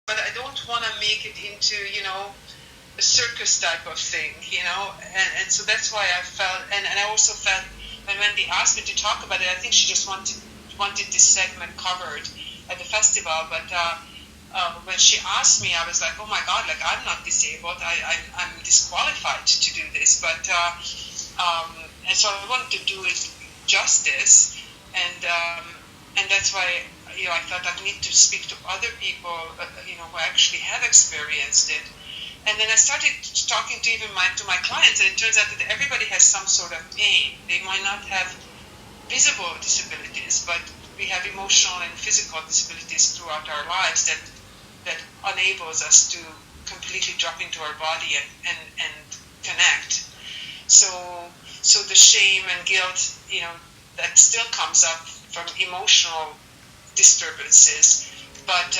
but I don't want to make it into, a circus type of thing, and so that's why I felt, and I also felt, and when they asked me to talk about it, I think she just wanted this segment covered at the festival, but when she asked me, I was like, oh my God, like I'm not disabled, I'm disqualified to do this, but and so I wanted to do it justice, and that's why I felt I need to speak to other people, who actually have experienced it. And then I started talking to even to my clients, and it turns out that everybody has some sort of pain. They might not have visible disabilities, but we have emotional and physical disabilities throughout our lives that enables us to completely drop into our body and connect. So the shame and guilt, that still comes up from emotional disturbances, but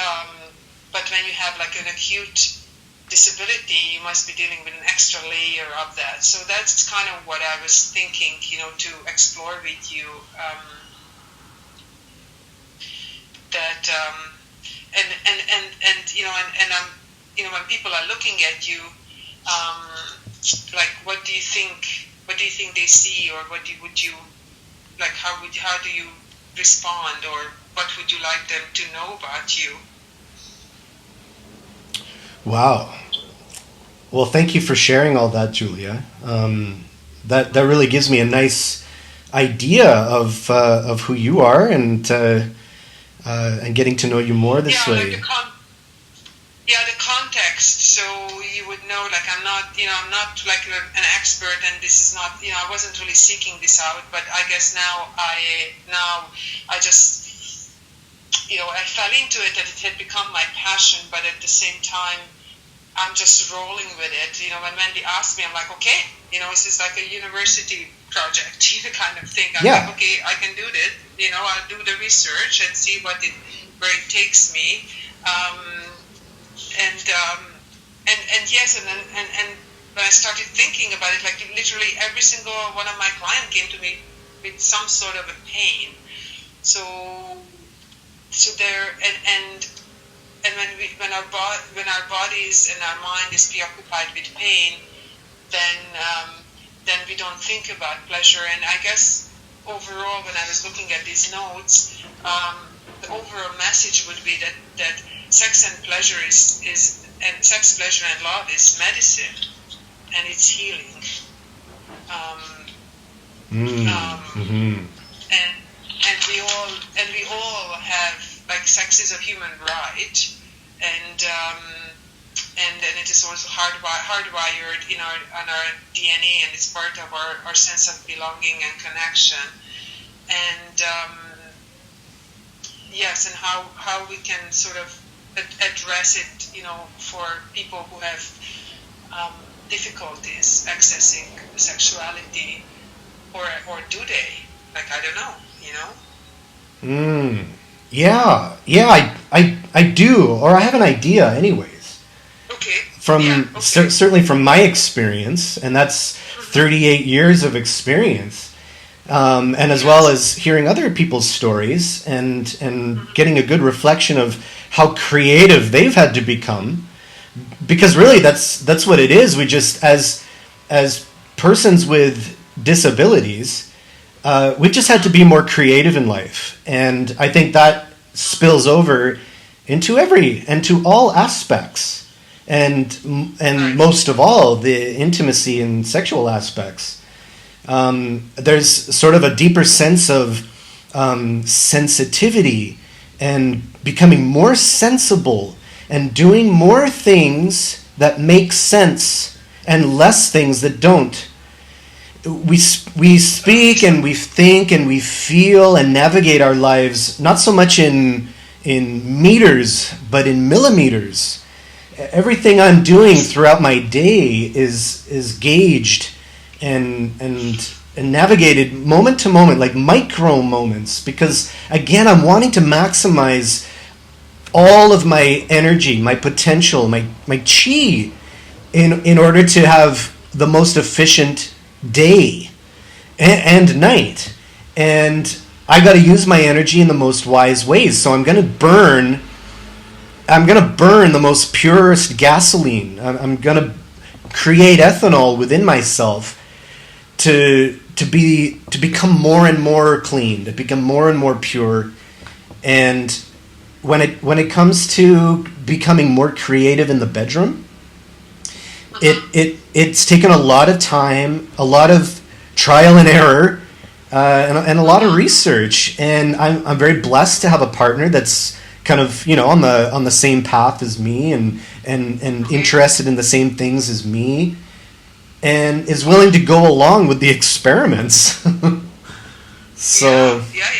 when you have like an acute disability, you must be dealing with an extra layer of that. So that's kind of what I was thinking, to explore with you. When people are looking at you, like what do you think? What do you think they see, or what would you like? How do you respond, or what would you like them to know about you? Wow. Well, thank you for sharing all that, Julia. That really gives me a nice idea of who you are, and getting to know you more this way. Like the context, so you would know. Like I'm not like an expert, and this is not. I wasn't really seeking this out, but I guess now I just. I fell into it, and it had become my passion, but at the same time, I'm just rolling with it. When Wendy asked me, I'm like, okay, this is like a university project, kind of thing. I'm like, okay, I can do this. I'll do the research and see where it takes me. And yes, and when I started thinking about it, like literally every single one of my clients came to me with some sort of a pain. So there, and when our bodies and our mind is preoccupied with pain, then we don't think about pleasure. And I guess overall, when I was looking at these notes, the overall message would be that sex and pleasure and sex, pleasure, and love is medicine, and it's healing. And we all have, like, sex is a human right, and it is also hardwired in our DNA, and it's part of our sense of belonging and connection. And yes, and how we can sort of address it, for people who have difficulties accessing sexuality, or do they? Like, I don't know, Yeah, I do, or I have an idea, anyways. Okay. Certainly from my experience, and that's 38 years of experience, and as well as hearing other people's stories and getting a good reflection of how creative they've had to become, because really that's what it is. We just, as persons with disabilities, we've just had to be more creative in life, and I think that spills over into all aspects, and most of all the intimacy and sexual aspects. There's sort of a deeper sense of sensitivity and becoming more sensible and doing more things that make sense and less things that don't. We speak and we think and we feel and navigate our lives not so much in meters but in millimeters. Everything I'm doing throughout my day is gauged and navigated moment to moment, like micro moments, because again, I'm wanting to maximize all of my energy, my potential, my chi, in order to have the most efficient day and night. And I got to use my energy in the most wise ways. So I'm going to burn I'm gonna burn the most purest gasoline. I'm gonna create ethanol within myself to become more and more clean, to become more and more pure. And when it comes to becoming more creative in the bedroom, it's taken a lot of time, a lot of trial and error, and a lot of research. And I'm very blessed to have a partner that's kind of, you know, on the same path as me, and interested in the same things as me, and is willing to go along with the experiments. So yeah.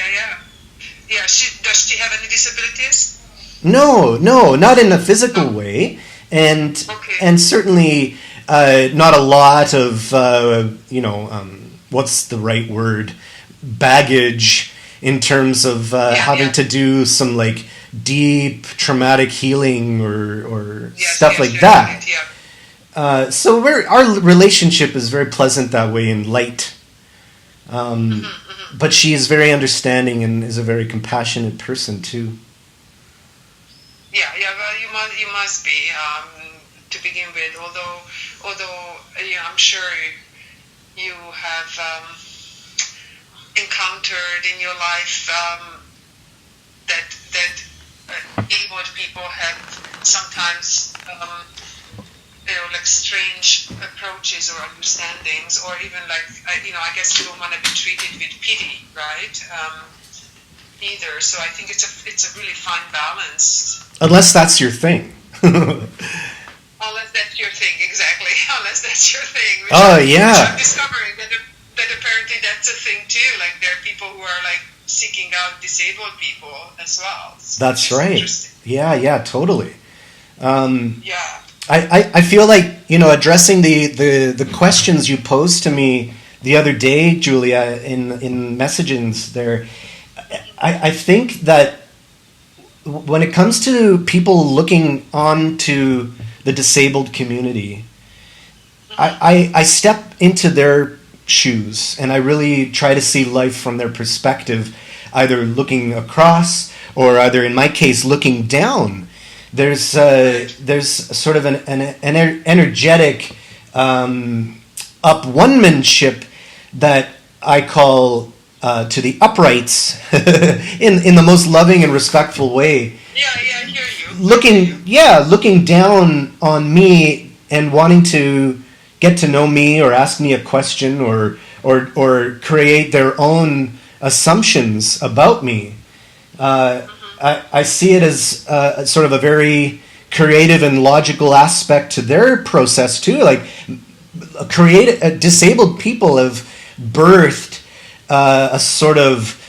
Does she have any disabilities? No, not in a physical way, and certainly not a lot of what's the right word, baggage in terms of having to do some like deep traumatic healing or stuff like that. So our relationship is very pleasant that way and light. But she is very understanding and is a very compassionate person too. Well, you must be to begin with. Although I'm sure you have encountered in your life that abled people have sometimes like strange approaches or understandings, or even like I guess you don't want to be treated with pity, right? Either. So I think it's a really fine balance. Unless that's your thing. Unless that's your thing, exactly. Unless that's your thing. Which which I'm discovering that apparently that's a thing too. Like there are people who are like seeking out disabled people as well. So that's right. Yeah, totally. Yeah. I feel like, addressing the questions you posed to me the other day, Julia, in messages there, I think that when it comes to people looking on to the disabled community, I step into their shoes and I really try to see life from their perspective, either looking across or either, in my case, looking down. There's sort of an energetic up-one-manship that I call to the uprights in the most loving and respectful way. Yeah, I hear you. Looking down on me and wanting to get to know me or ask me a question or create their own assumptions about me. I see it as sort of a very creative and logical aspect to their process too. Like, disabled people have birthed a sort of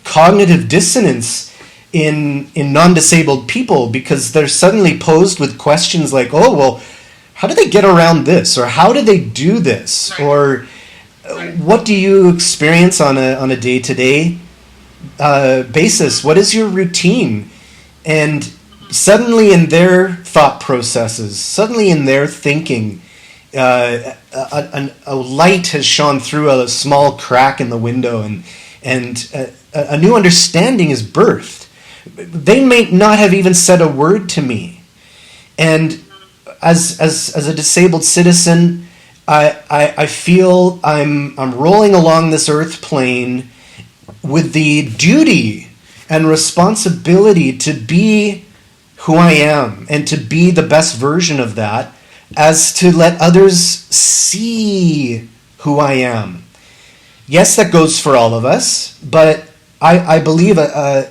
cognitive dissonance in non-disabled people, because they're suddenly posed with questions like, oh, well, how do they get around this? Or how do they do this? Right. Or what do you experience on a day-to-day basis? What is your routine? And suddenly in their thought processes, suddenly in their thinking, a light has shone through a small crack in the window, and a new understanding is birthed. They may not have even said a word to me, and as a disabled citizen, I feel I'm rolling along this earth plane with the duty and responsibility to be who I am and to be the best version of that, as to let others see who I am. Yes, that goes for all of us, but I believe a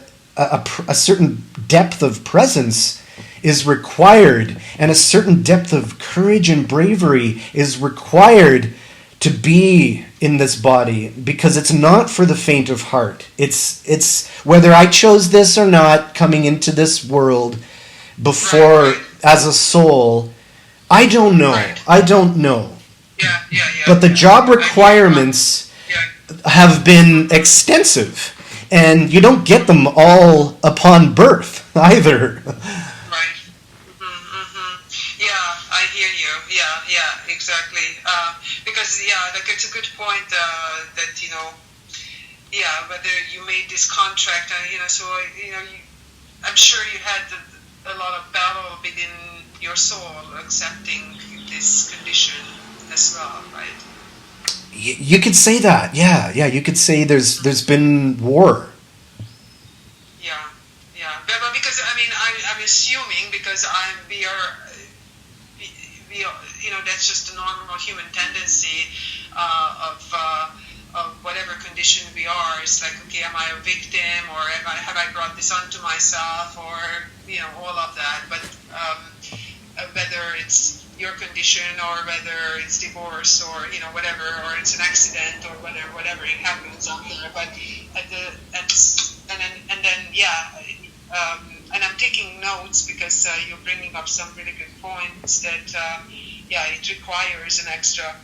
certain depth of presence is required, and a certain depth of courage and bravery is required to be in this body, because it's not for the faint of heart. It's whether I chose this or not, coming into this world before as a soul, I don't know. I don't know. Yeah. But the job requirements have been extensive, and you don't get them all upon birth either. Right. Yeah, I hear you. Yeah, exactly. Because like it's a good point that whether you made this contract, so I'm sure you had a lot of battle within your soul accepting this condition as well, right? You could say that, yeah. You could say there's been war. Yeah. But because I mean, I'm assuming because we are, that's just a normal human tendency of whatever condition we are. It's like, okay, am I a victim, or have I brought this onto myself, or all of that. But whether it's your condition or whether it's divorce or whatever, or it's an accident or whatever it happens out there. But and I'm taking notes because you're bringing up some really good points that it requires an extra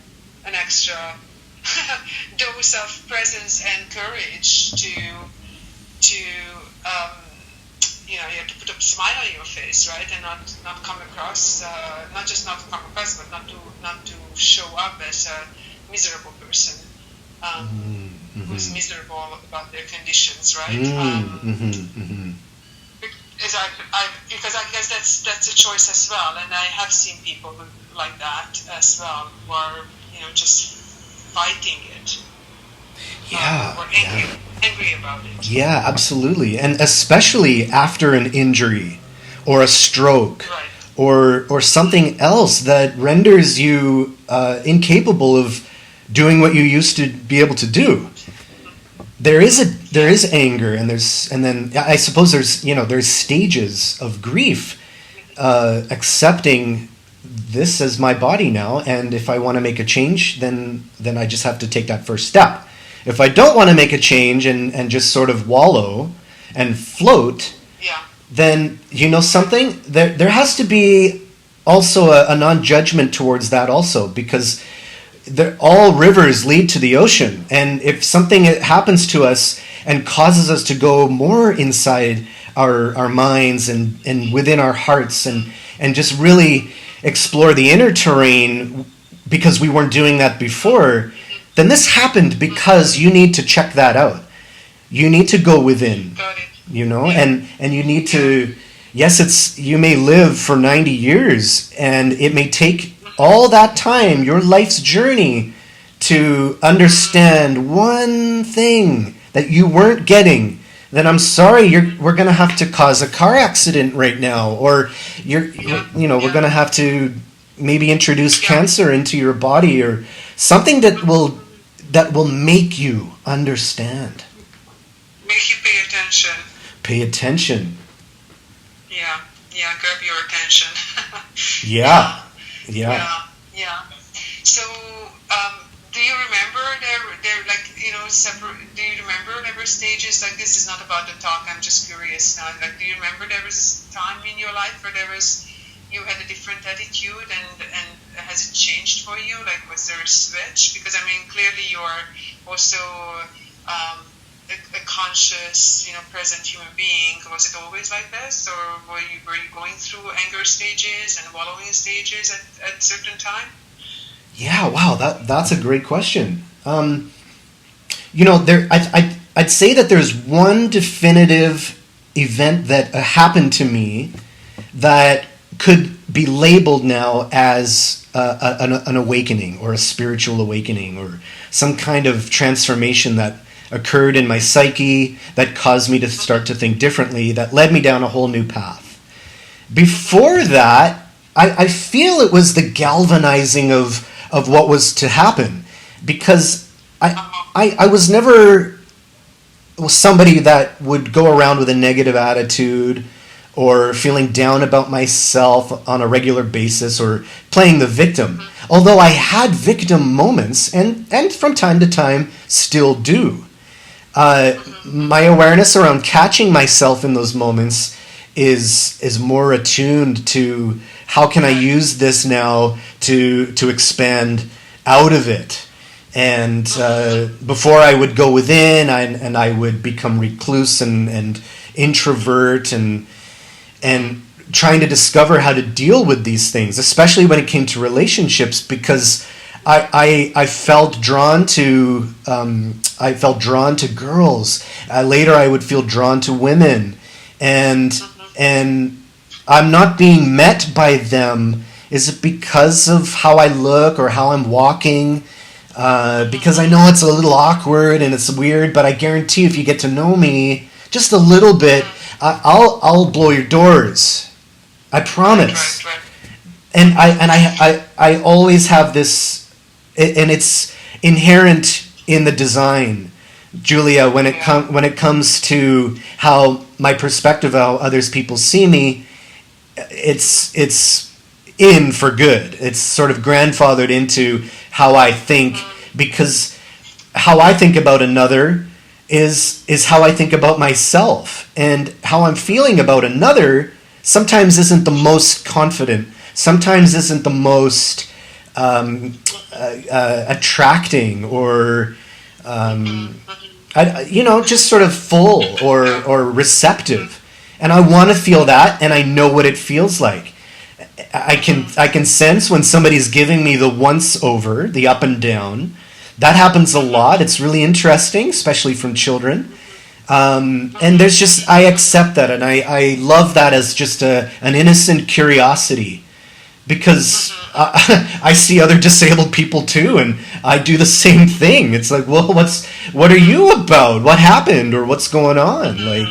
dose of presence and courage to you have to put a smile on your face, right, and not come across, not just not to come across, but not to show up as a miserable person who's miserable about their conditions, right? Because I guess that's a choice as well, and I have seen people like that as well, who are just fighting it. Or angry about it. Yeah, absolutely, and especially after an injury, or a stroke, right, or something else that renders you incapable of doing what you used to be able to do. There is anger, and then I suppose there's stages of grief, accepting this as my body now, and if I want to make a change, then I just have to take that first step. If I don't want to make a change and just sort of wallow and float, then something, there has to be also a non-judgment towards that also, because all rivers lead to the ocean, and if something happens to us and causes us to go more inside our minds and within our hearts and just really explore the inner terrain because we weren't doing that before, then this happened because you need to check that out. You need to go within, and you need to, yes, you may live for 90 years and it may take all that time, your life's journey, to understand one thing that you weren't getting. Then I'm sorry, we're going to have to cause a car accident right now, or we're going to have to maybe introduce cancer into your body, or something that will make you understand. Make you pay attention. Pay attention. Yeah, grab your attention. Yeah. So, do you remember there like separate? Do you remember there were stages like this? Is not about the talk. I'm just curious now. Like, do you remember there was a time in your life where you had a different attitude, and has it changed for you? Like, was there a switch? Because I mean, clearly you're also a conscious, present human being. Was it always like this, or were you going through anger stages and wallowing stages at certain time? Yeah, wow, that's a great question. I'd say that there's one definitive event that happened to me that could be labeled now as an awakening, or a spiritual awakening, or some kind of transformation that occurred in my psyche that caused me to start to think differently, that led me down a whole new path. Before that, I feel it was the galvanizing of what was to happen, because I was never somebody that would go around with a negative attitude or feeling down about myself on a regular basis or playing the victim. Although I had victim moments, and from time to time still do. My awareness around catching myself in those moments is more attuned to how can I use this now to expand out of it. And before I would go within, and I would become recluse and introvert and trying to discover how to deal with these things, especially when it came to relationships, because I felt drawn to girls. Later, I would feel drawn to women, and I'm not being met by them? Is it because of how I look or how I'm walking? Because I know it's a little awkward and it's weird, but I guarantee if you get to know me just a little bit, I'll blow your doors. I promise. Right. And I always have this, and it's inherent in the design, Julia. When it comes to how my perspective, how others people see me, it's in for good. It's sort of grandfathered into how I think, because how I think about another is how I think about myself, and how I'm feeling about another sometimes isn't the most confident, sometimes isn't the most attracting, or just sort of full or receptive. And I want to feel that, and I know what it feels like. I can sense when somebody's giving me the once over, the up and down. That happens a lot. It's really interesting, especially from children. And there's just, I accept that, and I love that as just an innocent curiosity, because I see other disabled people too, and I do the same thing. It's like, well, what are you about? What happened, or what's going on? Like,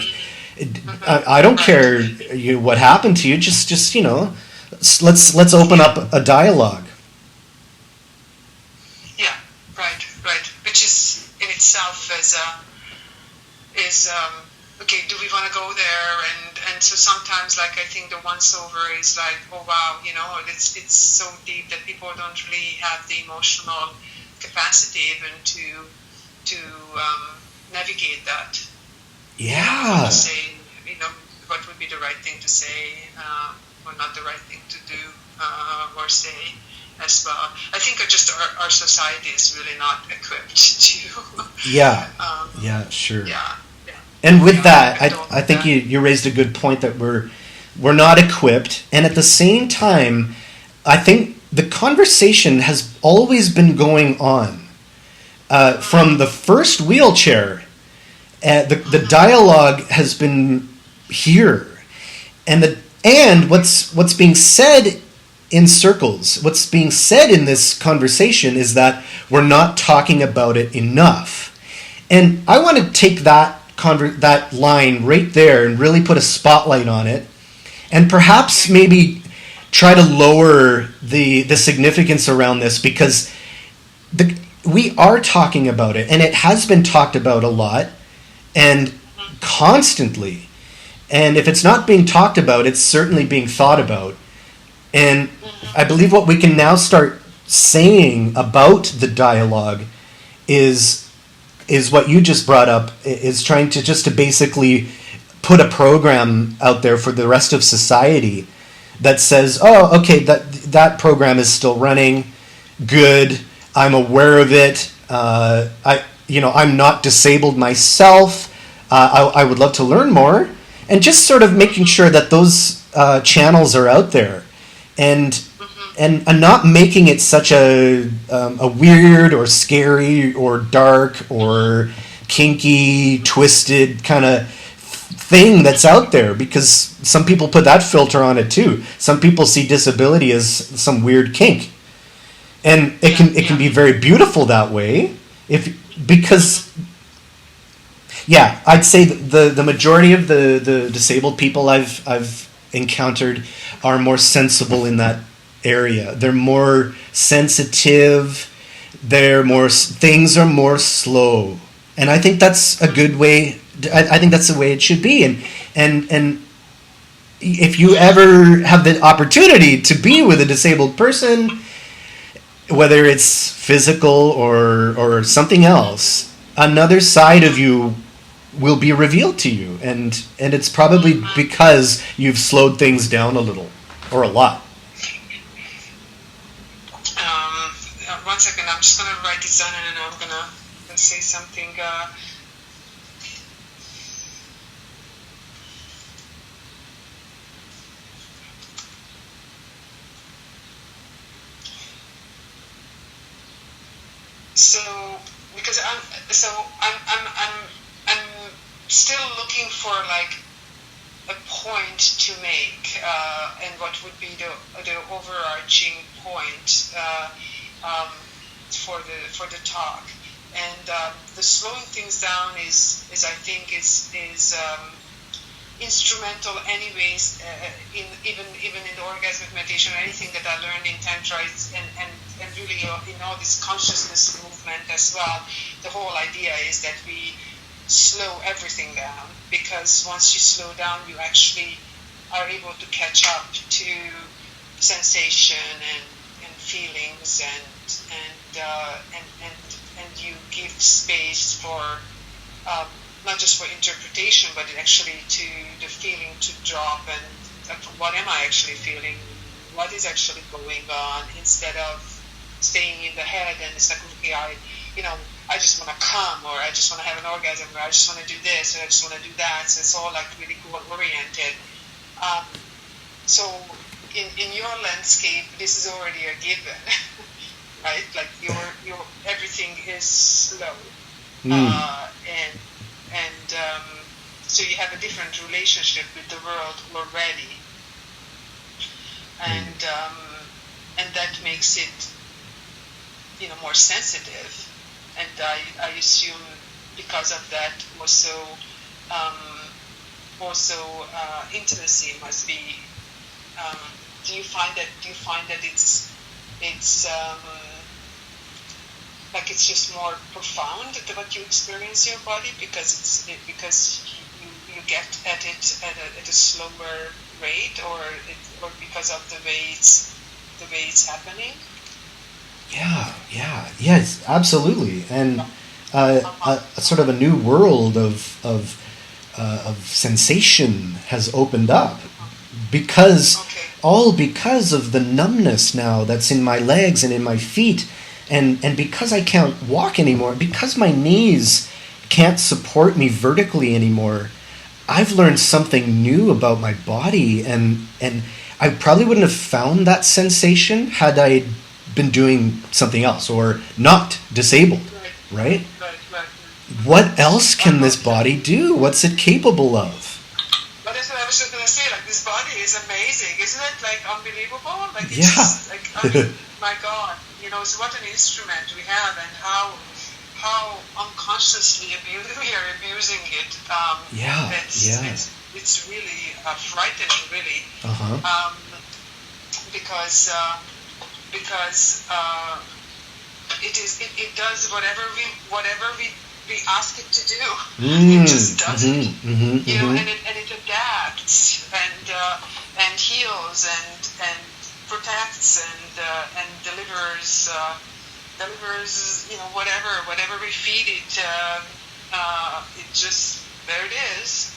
I don't care what happened to you. Just let's open up a dialogue. Yeah, right. Which is in itself is okay. Do we want to go there? And so sometimes, like, I think the once over is like, oh wow, it's so deep that people don't really have the emotional capacity even to navigate that. Yeah. To say, what would be the right thing to say, or not the right thing to do, or say as well. I think just our society is really not equipped to. Yeah. Sure. Yeah. And with that, I think you raised a good point that we're not equipped, and at the same time, I think the conversation has always been going on from the first wheelchair. The dialogue has been here, and what's being said in circles, what's being said in this conversation is that we're not talking about it enough. And I want to take that line right there and really put a spotlight on it, and perhaps maybe try to lower the significance around this, because we are talking about it, and it has been talked about a lot and constantly. And if it's not being talked about, it's certainly being thought about. And I believe what we can now start saying about the dialogue is what you just brought up, is trying to basically put a program out there for the rest of society that says, oh, okay, that program is still running, good, I'm aware of it, I'm not disabled myself, I would love to learn more, and just sort of making sure that those channels are out there, and not making it such a weird or scary or dark or kinky, twisted kind of thing that's out there, because some people put that filter on it too. Some people see disability as some weird kink, and it can be very beautiful that way, because I'd say the majority of the disabled people I've encountered are more sensible in that area. They're more sensitive. Things are more slow, and I think that's a good way. I think that's the way it should be. And if you ever have the opportunity to be with a disabled person, whether it's physical or something else, another side of you will be revealed to you, and it's probably because you've slowed things down a little or a lot. 1 second, I'm just gonna write this down, and then I'm gonna say something. Because I'm still looking for like a point to make, and what would be the overarching point for the talk. And the slowing things down is I think is instrumental anyways, even in the orgasmic meditation or anything that I learned in Tantra, and really in all this consciousness movement as well. The whole idea is that we slow everything down, because once you slow down, you actually are able to catch up to sensation and feelings, and you give space for not just for interpretation, but actually to the feeling to drop, and what am I actually feeling? What is actually going on? Instead of staying in the head and it's like, okay, I just want to come, or I just want to have an orgasm, or I just want to do this, or I just want to do that. So it's all like really goal oriented. So in your landscape, this is already a given, right? Like your everything is slow, and so you have a different relationship with the world already, and that makes it, more sensitive. And I assume because of that also intimacy must be. Do you find that it's like it's just more profound what you experience in your body because you get at it at a slower rate, or because of the way it's happening? Yes, absolutely, and a sort of a new world of sensation has opened up because of the numbness now that's in my legs and in my feet, and because I can't walk anymore, because my knees can't support me vertically anymore. I've learned something new about my body, and I probably wouldn't have found that sensation had I been doing something else or not disabled, right? What else can this body do? What's it capable of? But that's what I was just going to say. Like, this body is amazing, isn't it? Like, unbelievable. Like, it's just, like, my God, so what an instrument we have, and how unconsciously we are abusing it. It's really frightening, really. Because it does whatever we ask it to do. It just does it, and it adapts and heals and protects and delivers whatever we feed it. It just, there it is.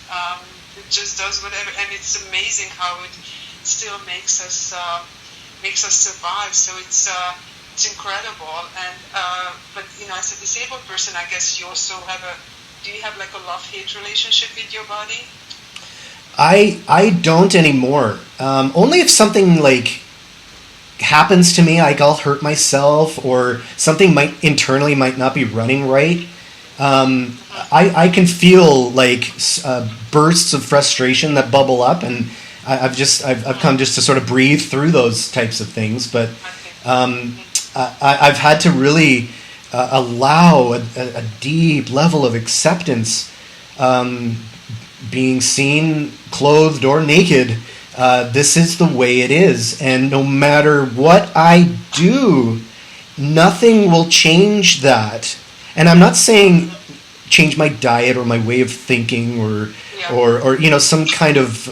It just does whatever, and it's amazing how it still makes us survive. So it's incredible. And but as a disabled person, I guess you also do you have like a love-hate relationship with your body? I don't anymore. Only if something like happens to me, like I'll hurt myself, or something internally might not be running right. I can feel like bursts of frustration that bubble up, and I've come just to sort of breathe through those types of things. But I've had to really allow a deep level of acceptance, being seen clothed or naked. This is the way it is, and no matter what I do, nothing will change that. And I'm not saying change my diet or my way of thinking or some kind of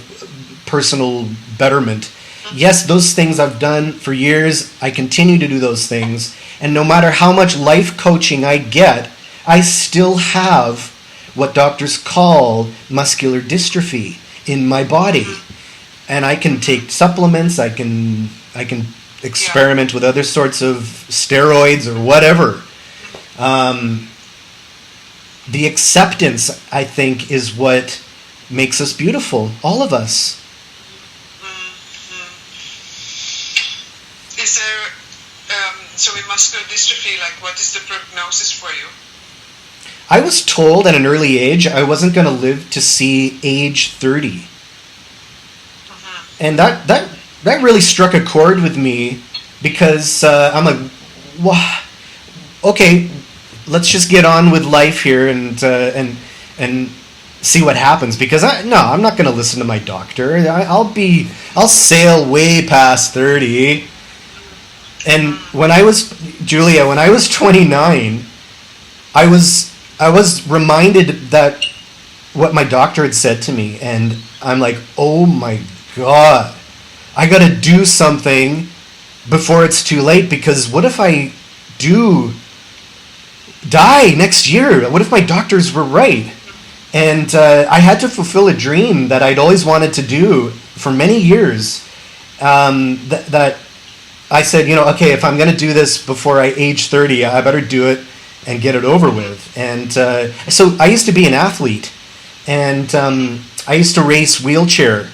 personal betterment. Yes, those things I've done for years. I continue to do those things, and no matter how much life coaching I get, I still have what doctors call muscular dystrophy in my body. And I can take supplements, I can experiment with other sorts of steroids or whatever. The acceptance, I think, is what makes us beautiful, all of us. Is there, so with muscular dystrophy, like, what is the prognosis for you? I was told at an early age I wasn't going to live to see age 30. And that really struck a chord with me, because I'm like, wow, okay, let's just get on with life here and see what happens, because I'm not going to listen to my doctor. I'll sail way past 30. And when I was 29, I was reminded that what my doctor had said to me, and I'm like, oh my God, I got to do something before it's too late, because what if I do die next year? What if my doctors were right? And I had to fulfill a dream that I'd always wanted to do for many years. That I said, okay, if I'm going to do this before I age 30, I better do it and get it over with. And so I used to be an athlete, and I used to race wheelchair.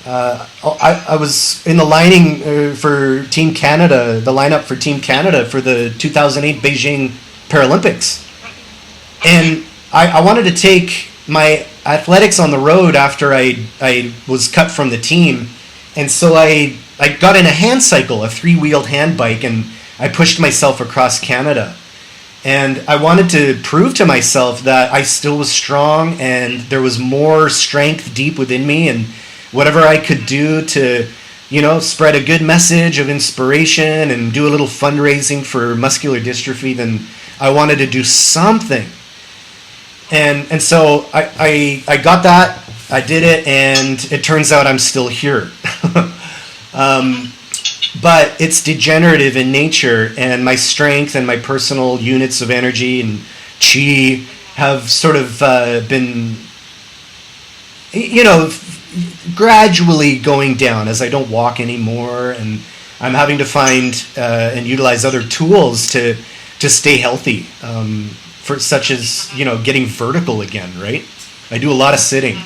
I was in the lining for Team Canada, the lineup for Team Canada for the 2008 Beijing Paralympics. And I wanted to take my athletics on the road after I was cut from the team. And so I got in a hand cycle, a 3-wheeled hand bike, and I pushed myself across Canada. And I wanted to prove to myself that I still was strong, and there was more strength deep within me, and whatever I could do to, spread a good message of inspiration and do a little fundraising for muscular dystrophy, then I wanted to do something. And so I got that, I did it, and it turns out I'm still here. But it's degenerative in nature, and my strength and my personal units of energy and chi have sort of been, gradually going down as I don't walk anymore, and I'm having to find and utilize other tools to stay healthy, for such as getting vertical again. Right, I do a lot of sitting.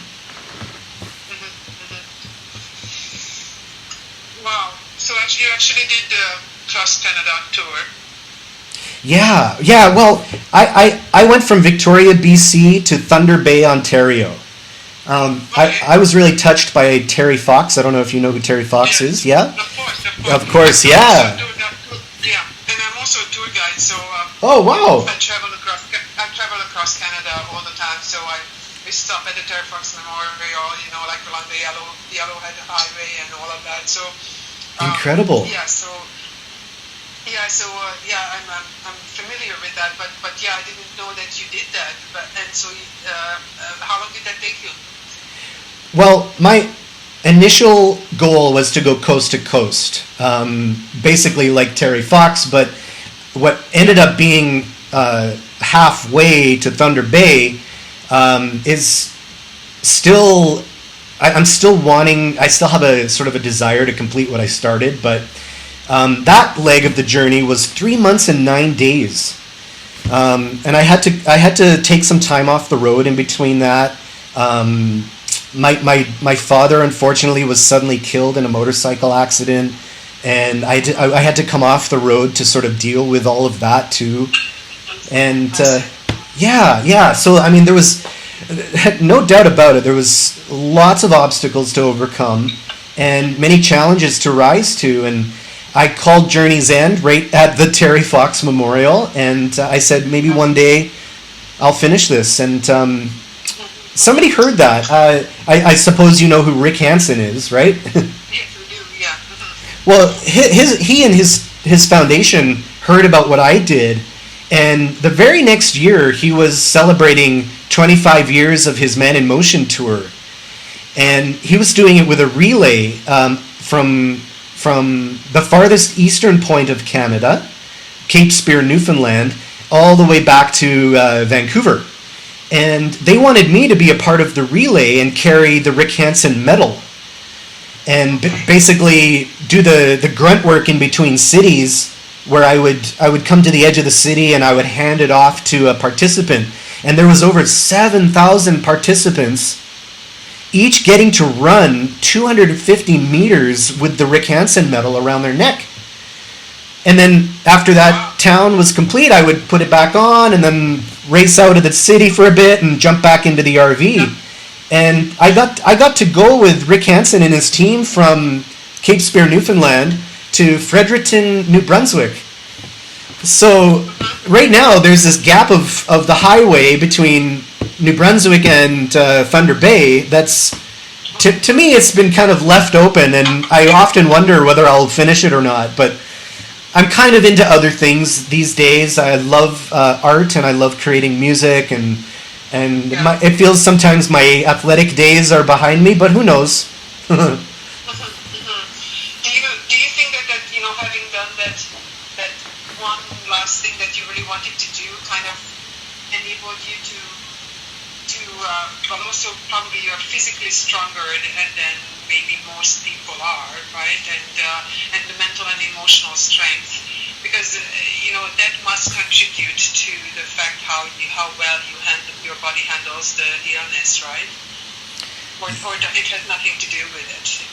Wow! So you actually did the Cross Canada tour. Yeah. Well, I went from Victoria, BC to Thunder Bay, Ontario. I was really touched by Terry Fox. I don't know if you know who Terry Fox is. Yeah? Of course, yeah. Yeah, and I'm also a tour guide, so oh, wow. I travel across Canada all the time, so we stop at the Terry Fox Memorial, like along the Yellowhead Highway and all of that. So incredible. I'm familiar with that, but yeah, I didn't know that you did that. And so, how long did that take you? Well, my initial goal was to go coast to coast, basically like Terry Fox, but what ended up being halfway to Thunder Bay is still, I still have a sort of a desire to complete what I started, but that leg of the journey was 3 months and 9 days. And I had to take some time off the road in between that. My father, unfortunately, was suddenly killed in a motorcycle accident, and I had to come off the road to sort of deal with all of that too. And yeah. So I mean, there was no doubt about it. There was lots of obstacles to overcome and many challenges to rise to. And I called Journey's End right at the Terry Fox Memorial, and I said, maybe one day I'll finish this. And somebody heard that. I suppose you know who Rick Hansen is, right? Yes, we do, yeah. Well, he and his foundation heard about what I did, and the very next year he was celebrating 25 years of his Man in Motion tour, and he was doing it with a relay from the farthest eastern point of Canada, Cape Spear, Newfoundland, all the way back to Vancouver. And they wanted me to be a part of the relay and carry the Rick Hansen medal and basically do the grunt work in between cities, where I would come to the edge of the city and I would hand it off to a participant. And there was over 7,000 participants, each getting to run 250 meters with the Rick Hansen medal around their neck. And then after that town was complete, I would put it back on and then race out of the city for a bit and jump back into the RV. And I got to go with Rick Hansen and his team from Cape Spear, Newfoundland, to Fredericton, New Brunswick. So right now there's this gap of the highway between New Brunswick and Thunder Bay. That's to me it's been kind of left open, and I often wonder whether I'll finish it or not. But I'm kind of into other things these days. I love art, and I love creating music, and it feels sometimes my athletic days are behind me, but who knows? Do you think that having done that one last thing that you really wanted to do kind of enabled you to but also probably you're physically stronger than maybe most people are, right? And the mental and emotional strength, because that must contribute to the fact how well your body handles the illness, right? Or it has nothing to do with it.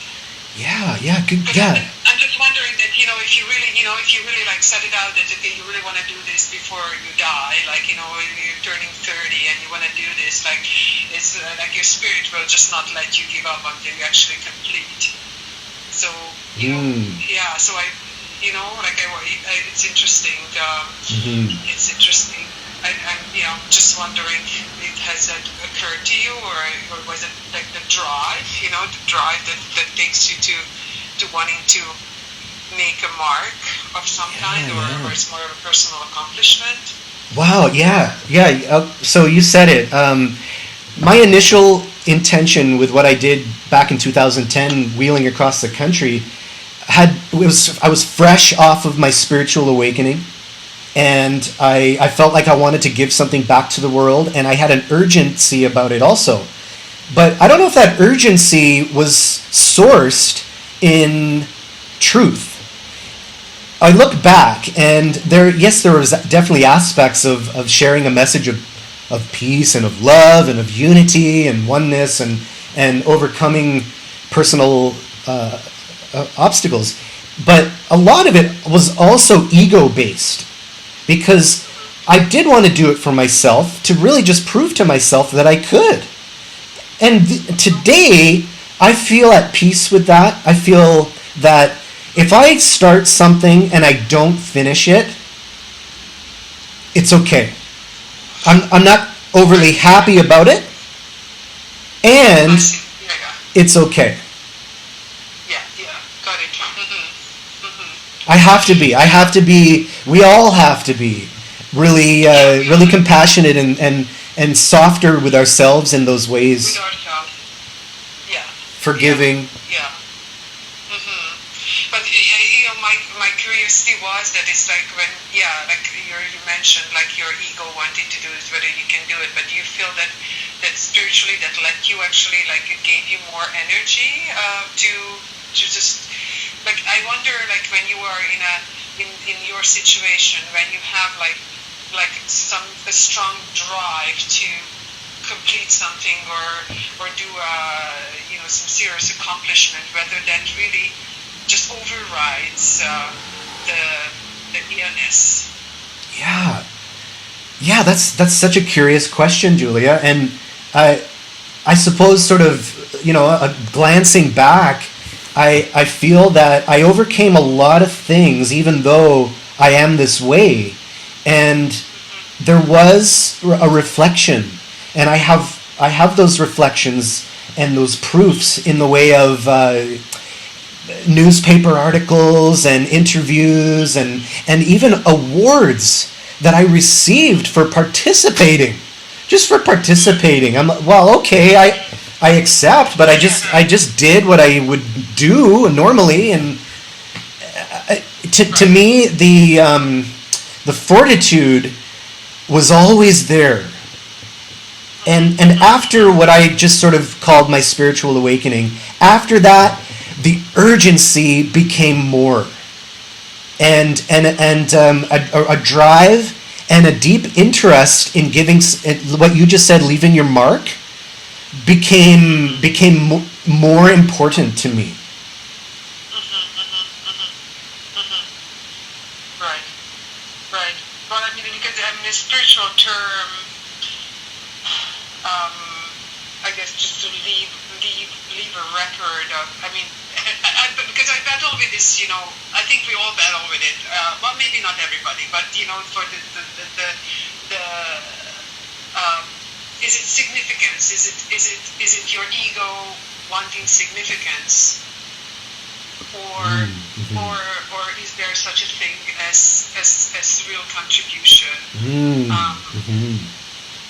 Yeah, good. Yeah. I'm just wondering that if you really like set it out that okay, you really want to do this before you die, like you're turning 30 and you want to do this, like it's like your spirit will just not let you give up until you actually complete. So yeah. So it's interesting. It's interesting. I'm just wondering, has that occurred to you, or was it like the drive, that takes you to wanting to make a mark of some kind, or it's more of a personal accomplishment? Wow, yeah. So you said it. My initial intention with what I did back in 2010, wheeling across the country, I was fresh off of my spiritual awakening. And I felt like I wanted to give something back to the world, and I had an urgency about it also. But I don't know if that urgency was sourced in truth. I look back, and there was definitely aspects of sharing a message of peace and of love and of unity and oneness and overcoming personal obstacles. But a lot of it was also ego-based. Because I did want to do it for myself, to really just prove to myself that I could. And today, I feel at peace with that. I feel that if I start something and I don't finish it, it's okay. I'm not overly happy about it, and it's okay. Got it. I have to be, we all have to be really compassionate and softer with ourselves in those ways. With ourselves. Yeah. Forgiving. Yeah. But my curiosity was that it's like when you mentioned like your ego wanting to do it, whether you can do it, but do you feel that spiritually that let you actually, like, it gave you more energy to just, like, I wonder, like, when you are in your situation, when you have like a strong drive to complete something or do some serious accomplishment, whether that really just overrides the illness. Yeah, that's such a curious question, Julia, and I suppose sort of glancing back, I feel that I overcame a lot of things, even though I am this way, and there was a reflection, and I have those reflections and those proofs in the way of newspaper articles and interviews and even awards that I received for participating. Just for participating. I'm like, well, okay, I accept, but I just did what I would do normally, and to me the fortitude was always there. And after what I just sort of called my spiritual awakening, after that, the urgency became more, and a drive and a deep interest in giving, what you just said, leaving your mark, became more important to me. Right. Well, I mean, a spiritual term, I guess just to leave a record of, I mean, because I battle with this, I think we all battle with it. Well, maybe not everybody, but for the is it significance? Is it your ego wanting significance, or is there such a thing as real contribution?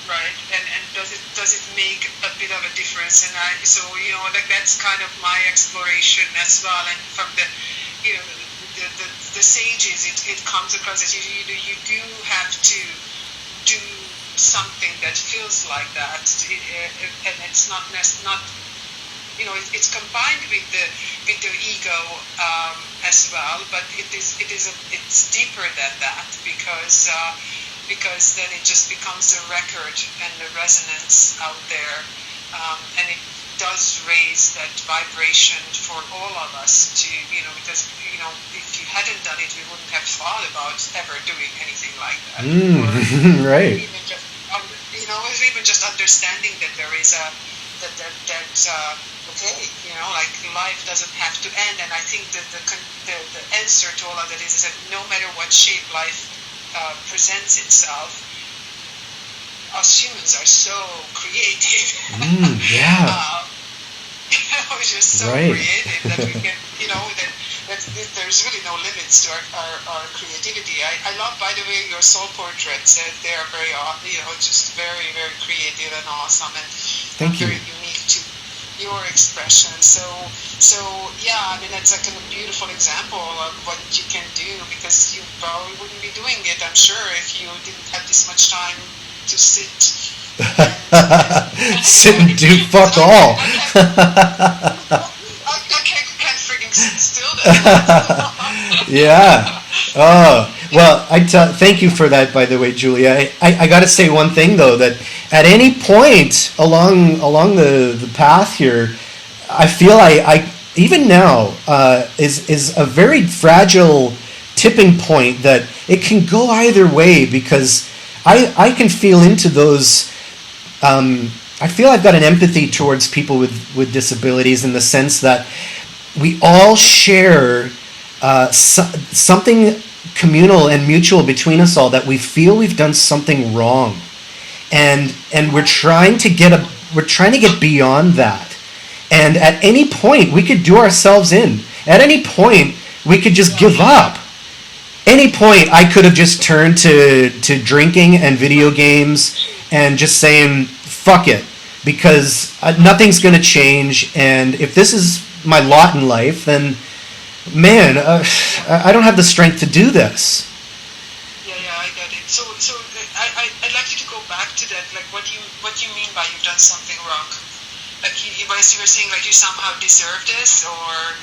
Right, and does it make a bit of a difference? And that's kind of my exploration as well. And from the the sages, it comes across that you do have to do something that feels like that, and it's not it's combined with the ego as well, but it's deeper than that, because then it just becomes a record and a resonance out there, and it does raise that vibration for all of us to, because if you hadn't done it, we wouldn't have thought about ever doing anything like that. Right. Even just understanding that there is okay, like life doesn't have to end. And I think that the answer to all of that is that no matter what shape life presents itself, us humans are so creative. Yeah. We're just so creative that we can, that there's really no limits to our creativity. I love, by the way, your soul portraits. They are very, just very, very creative and awesome, and Thank you. very unique to your expression. So yeah, I mean, that's like a beautiful example of what you can do, because you probably wouldn't be doing it, I'm sure, if you didn't have this much time to sit sit and do fuck all. I can't freaking sit still then. Yeah. Oh, well, thank you for that, by the way, Julia. I got to say one thing, though, that at any point along the path here, I feel I even now is a very fragile tipping point that it can go either way, because I can feel into those. I feel I've got an empathy towards people with disabilities, in the sense that we all share something communal and mutual between us all, that we feel we've done something wrong, and we're trying to get beyond that. And at any point we could do ourselves in. At any point we could just give up. Any point I could have just turned to drinking and video games and just saying fuck it, because nothing's going to change, and if this is my lot in life, then man, I don't have the strength to do this. Yeah, I get it. So I'd like you to go back to that. Like, what do you mean by you've done something wrong? Like, you were saying, like, you somehow deserve this, or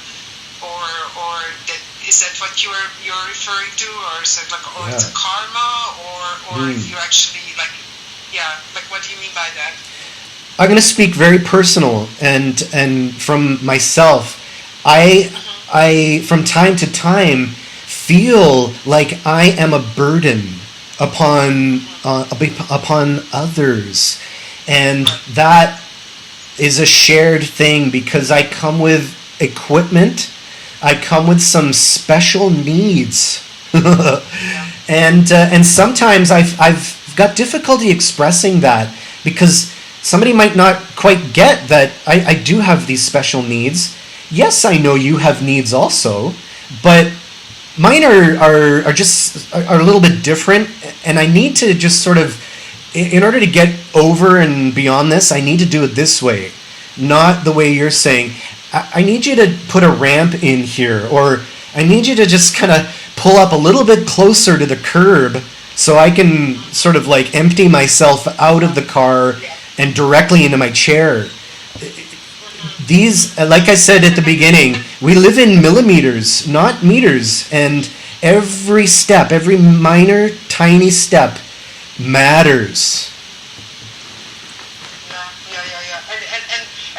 that, is that what you're referring to, or is it like, or it's a karma, or you actually like what do you mean by that? I'm going to speak very personal and from myself. I from time to time feel like I am a burden upon others, and that is a shared thing, because I come with equipment, I come with some special needs, and sometimes I've got difficulty expressing that, because somebody might not quite get that I do have these special needs. Yes, I know you have needs also, but mine are a little bit different, and I need to just sort of, in order to get over and beyond this, I need to do it this way, not the way you're saying. I need you to put a ramp in here, or I need you to just kind of pull up a little bit closer to the curb so I can sort of like empty myself out of the car and directly into my chair. These, like I said at the beginning, we live in millimeters, not meters, and every step, every minor, tiny step matters. Yeah.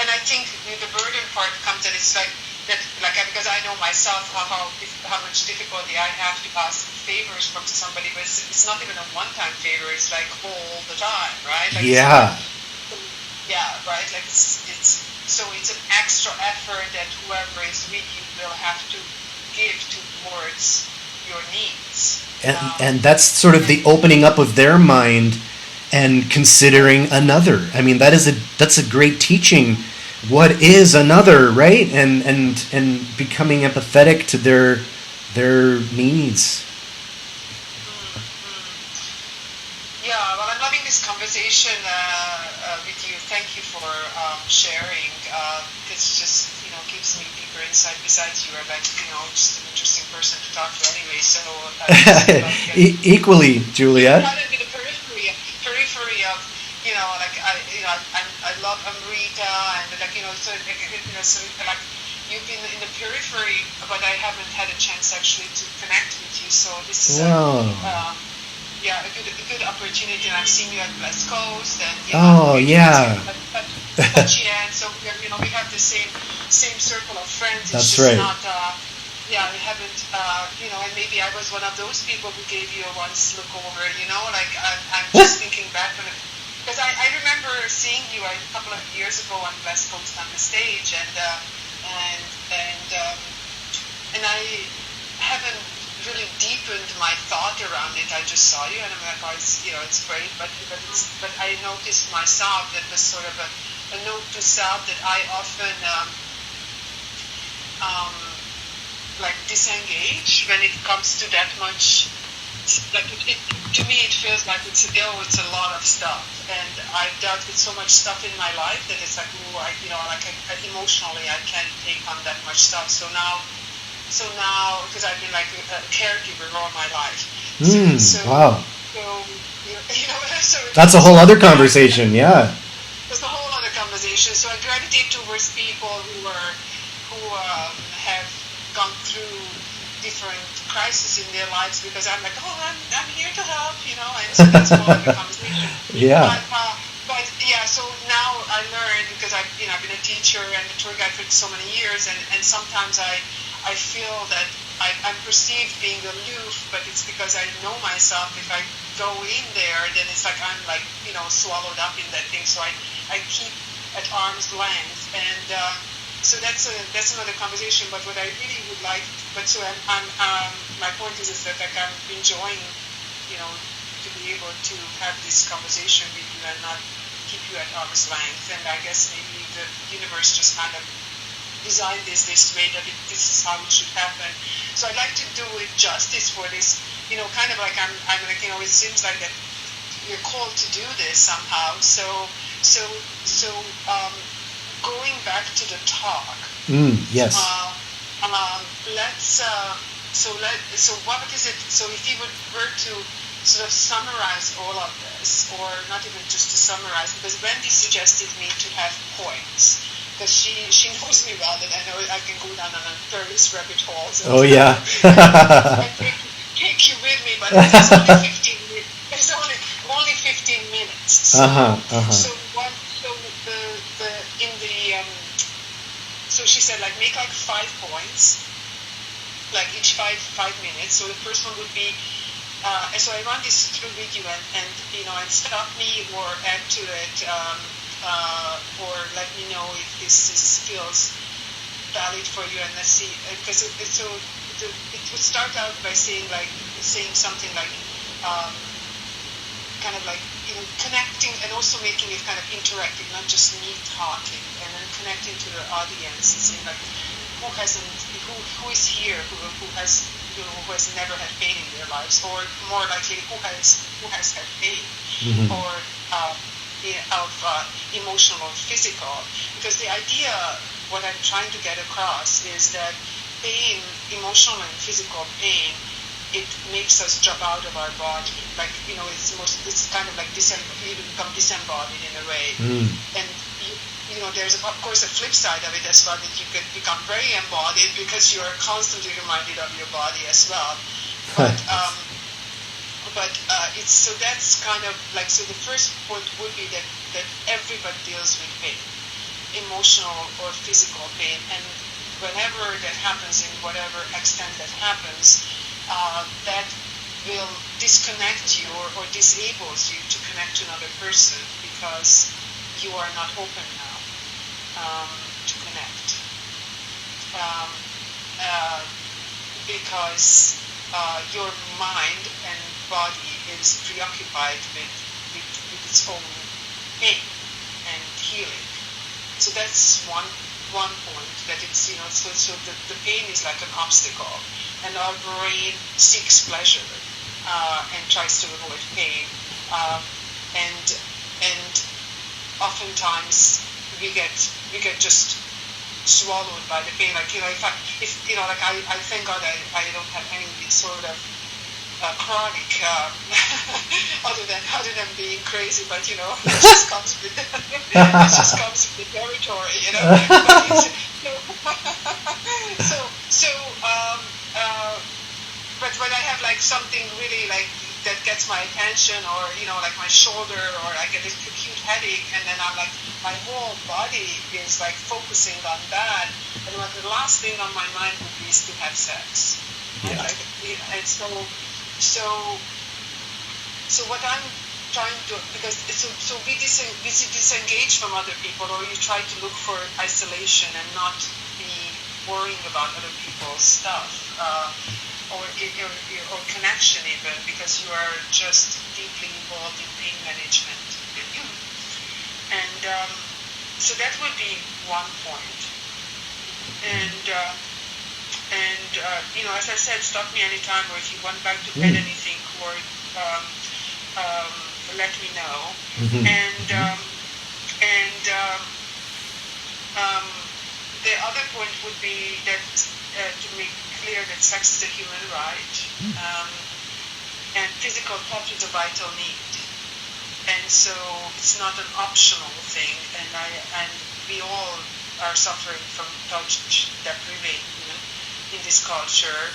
And I think the burden part comes, and it's like that, like, because I know myself how much difficulty I have to ask favors from somebody, but it's not even a one-time favor. It's like all the time, right? Like, yeah. yeah, right. Like it's so it's an extra effort that whoever is with you will have to give towards your needs. And that's sort of the opening up of their mind and considering another. I mean, that's a great teaching. What is another, right? And becoming empathetic to their needs. Yeah, well, I'm loving this conversation with you. Thank you for sharing. It's just, gives me deeper insight. Besides, you are like, just an interesting person to talk to anyway. So equally, Julia. Kind of in the periphery of, I love Amrita and so like you've been in the periphery, but I haven't had a chance actually to connect with you. So this is a good opportunity, and I've seen you at West Coast, and so we have the same circle of friends. That's just right. Not, we haven't, and maybe I was one of those people who gave you a once look over. I'm just thinking back on it, because I remember seeing you a couple of years ago on West Coast on the stage, and I haven't really deepened my thought around it. I just saw you, and I'm like, it's great, but I noticed myself that was sort of a note to self that I often disengage when it comes to that much. To me, it feels like it's a lot of stuff, and I've dealt with so much stuff in my life that it's like, emotionally I can't take on that much stuff. So now, because I've been like a caregiver all my life. Wow. So that's a whole other conversation. Yeah. That's a whole other conversation. So I gravitate towards people who have gone through different crises in their lives, because I'm like, I'm here to help, and so that's a whole other conversation. Yeah. But so now I learned, because I've been a teacher and a tour guide for so many years, and sometimes I feel that I'm perceived being aloof, but it's because I know myself. If I go in there, then it's like I'm swallowed up in that thing. So I keep at arm's length, and so that's another conversation. But what I really would like, my point is that I'm enjoying, to be able to have this conversation with you and not keep you at arm's length. And I guess maybe the universe just kind of designed this way, that this is how it should happen. So I'd like to do it justice for this, kind of like I'm like, it seems like that we're called to do this somehow. So going back to the talk. Yes. So what is it? So if you were to sort of summarize all of this, or not even just to summarize, because Wendy suggested me to have points. Because she knows me well, and I know I can go down on various rabbit holes. Yeah. Take you with me, but it's only 15 minutes. It's only 15 minutes. So she said, make 5 points, each five minutes. So the first one would be, so I run this through with you, and stop me or add to it. Or let me know if this feels valid for you, and let's see. Because it would start out by saying something like, kind of like connecting, and also making it kind of interactive, not just me talking, and then connecting to the audience and saying who is here, who has never had pain in their lives, or more likely who has had pain, or of emotional or physical. Because the idea, what I'm trying to get across, is that pain, emotional and physical pain, it makes us drop out of our body. It's kind of like you become disembodied in a way. And there's of course a flip side of it as well, that you could become very embodied because you're constantly reminded of your body as well. But it's, so that's kind of so the first point would be that everybody deals with pain, emotional or physical pain, and whenever that happens, in whatever extent that happens, that will disconnect you or disables you to connect to another person, because you are not open now to connect. Um, because your mind and body is preoccupied with its own pain and healing. So that's one point, that it's, so the pain is like an obstacle, and our brain seeks pleasure and tries to avoid pain, and oftentimes we get just swallowed by the pain. Like, I thank God I don't have any sort of chronic, other than being crazy, but it just comes with the territory, But when I have like something really like that gets my attention, or like my shoulder, or I get this acute headache, and then I'm like, my whole body is like focusing on that, and like the last thing on my mind would be is to have sex. Yeah. And so what I'm trying to do, because so we disengage from other people, or you try to look for isolation and not be worrying about other people's stuff, or connection even, because you are just deeply involved in pain management. And so that would be one point. And as I said, stop me anytime, or if you want back to add anything, or let me know. The other point would be that to make clear that sex is a human right, and physical touch is a vital need, and so it's not an optional thing. And we all are suffering from touch deprivation in this culture,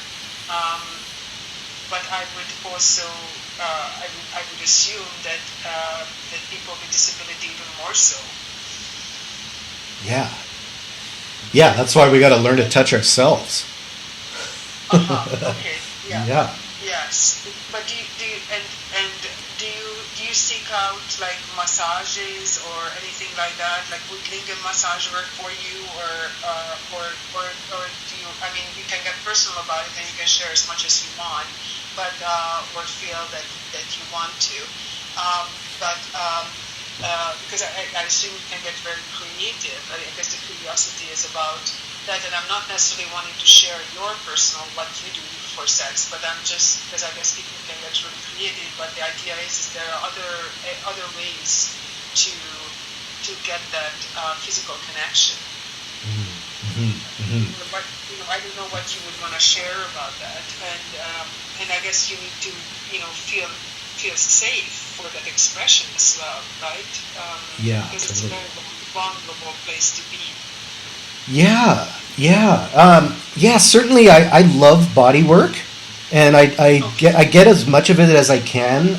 but I would also I would assume that people with disability even more so. Yeah, that's why we got to learn to touch ourselves. Okay. Yeah. Yeah. Yes, but do you seek out like massages or anything like that? Like, would Lingam massage work for you, or do you? I mean, you can get personal about it and you can share as much as you want, but or feel that you want to, because I assume you can get very creative. I guess the curiosity is about that, and I'm not necessarily wanting to share your personal what you do for sex, but I'm just, because I guess people can get really creative. But the idea is there are other ways to get that physical connection. But I don't know what you would want to share about that, and I guess you need to feel safe for that expression as well, right? Because it's a very vulnerable place to be. Yeah. Certainly, I love body work, and I get as much of it as I can.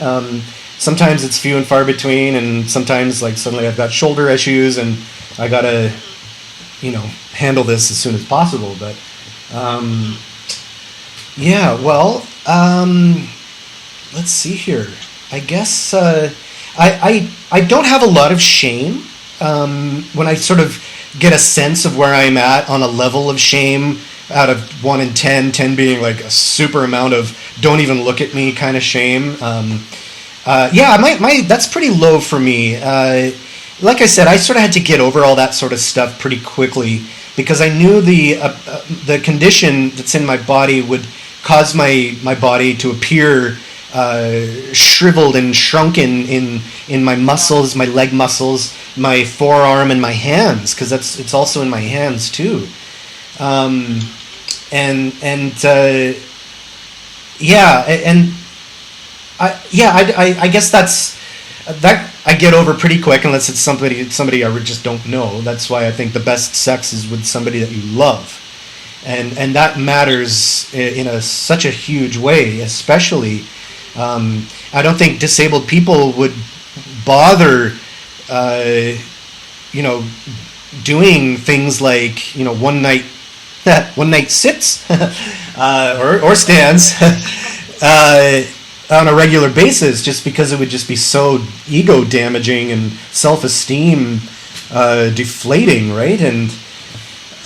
Sometimes it's few and far between, and sometimes like suddenly I've got shoulder issues, and I gotta, handle this as soon as possible. But let's see here. I guess I don't have a lot of shame when I sort of get a sense of where I'm at on a level of shame out of 1 in 10, 10 being like a super amount of don't even look at me kind of shame. That's pretty low for me. Like I said, I sort of had to get over all that sort of stuff pretty quickly, because I knew the condition that's in my body would cause my body to appear shriveled and shrunken in my muscles, my leg muscles, my forearm, and my hands, because it's also in my hands too. I guess that I get over pretty quick unless it's somebody I just don't know. That's why I think the best sex is with somebody that you love, and that matters in such a huge way, especially. I don't think disabled people would bother, doing things like, one night sits or stands, on a regular basis, just because it would just be so ego damaging and self-esteem deflating, right? And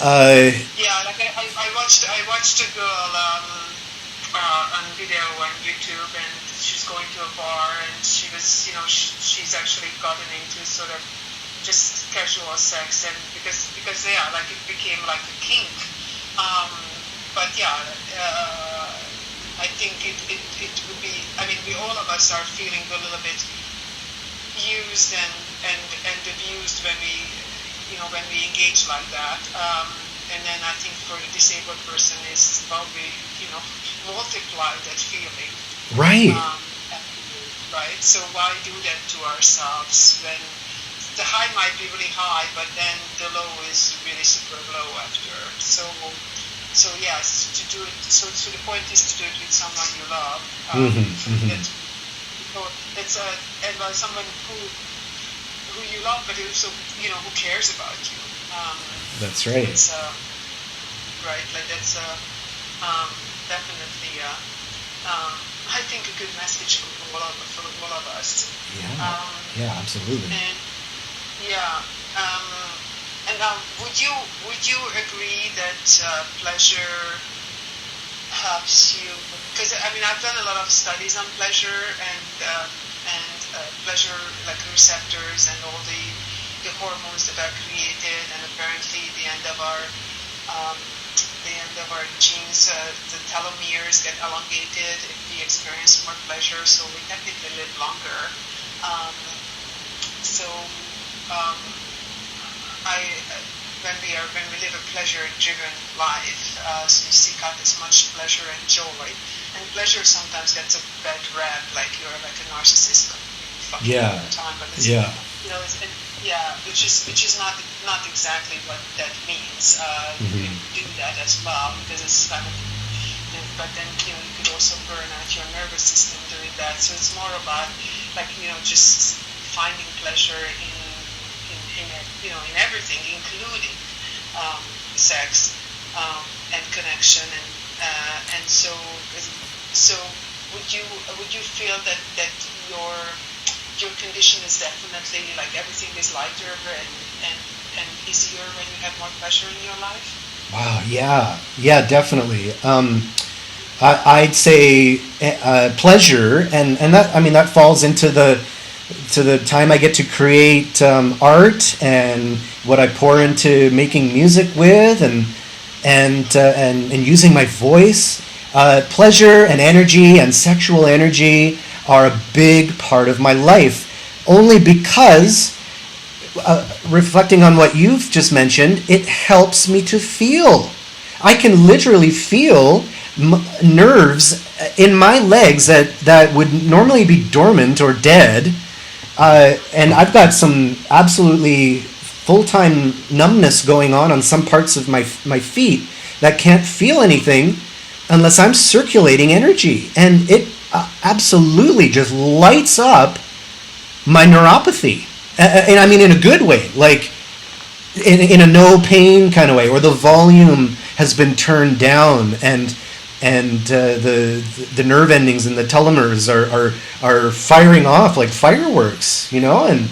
like I watched a girl on video on YouTube, and she's going to a bar, and she was, she's actually gotten into sort of just casual sex, and because like it became like a kink. But I think it would be. I mean, we all of us are feeling a little bit used and abused when we engage like that. And then I think for the disabled person is probably multiply that feeling. Right. Right. So why do that to ourselves when the high might be really high, but then the low is really super low after. So yes, to do it. So the point is to do it with someone you love. It's someone who you love, but also who cares about you. That's right. It's right. Like that's definitely. I think a good message for all of us. Yeah. Absolutely. And would you agree that pleasure helps you? Because I mean, I've done a lot of studies on pleasure and pleasure like receptors and all the hormones that are created, and apparently the end of our genes, the telomeres get elongated if we experience more pleasure, so we technically live longer. When we live a pleasure-driven life, so we seek out as much pleasure and joy. And pleasure sometimes gets a bad rap, like you're like a narcissist, fucking all the time. But it's, which is not exactly what that means. You can do that as well, because it's kind of. But then you could also burn out your nervous system doing that. So it's more about like just finding pleasure in everything, including sex and connection, and so would you feel that your condition is definitely like everything is lighter and easier when you have more pleasure in your life? Wow, yeah, definitely. I'd say pleasure, and that falls into the time I get to create art and what I pour into making music with, and using my voice. Pleasure and energy and sexual energy are a big part of my life, only because, reflecting on what you've just mentioned, it helps me to feel. I can literally feel nerves in my legs that would normally be dormant or dead, and I've got some absolutely full-time numbness going on some parts of my feet that can't feel anything unless I'm circulating energy, and it absolutely just lights up my neuropathy, and I mean in a good way, like in a no pain kind of way, or the volume has been turned down, and the nerve endings and the telomeres are firing off like fireworks, and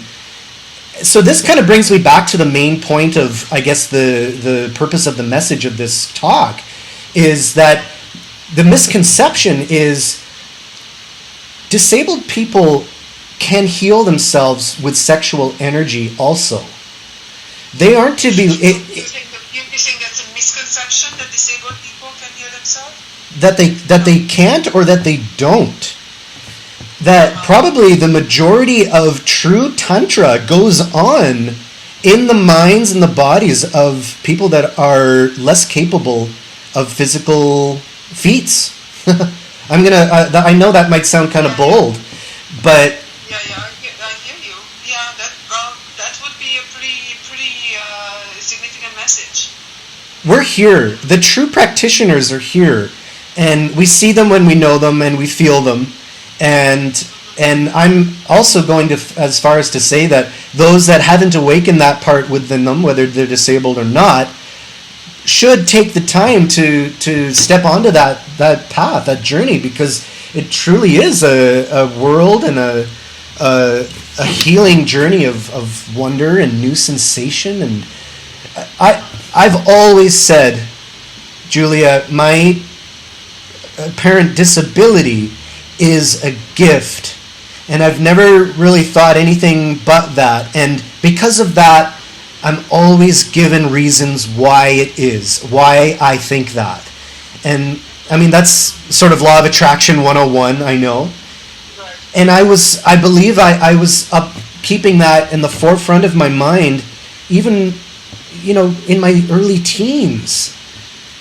so this kind of brings me back to the main point of, I guess, the purpose of the message of this talk, is that the misconception is disabled people can heal themselves with sexual energy also. They aren't to be... You think that's a misconception, that disabled people can heal themselves? That they can't, or that they don't. That probably the majority of true Tantra goes on in the minds and the bodies of people that are less capable of physical feats. I know that might sound kind of bold, but... I hear you. Yeah, that would be a pretty significant message. We're here. The true practitioners are here. And we see them when we know them, and we feel them. And I'm also going to, as far as to say that those that haven't awakened that part within them, whether they're disabled or not, should take the time to step onto that path, that journey, because it truly is a world and a healing journey of wonder and new sensation. And I've always said, Julia, my apparent disability is a gift, and I've never really thought anything but that. And because of that, I'm always given reasons why it is, why I think that. And I mean, that's sort of law of attraction 101, I know. Right. And I believe I was up keeping that in the forefront of my mind, even, in my early teens.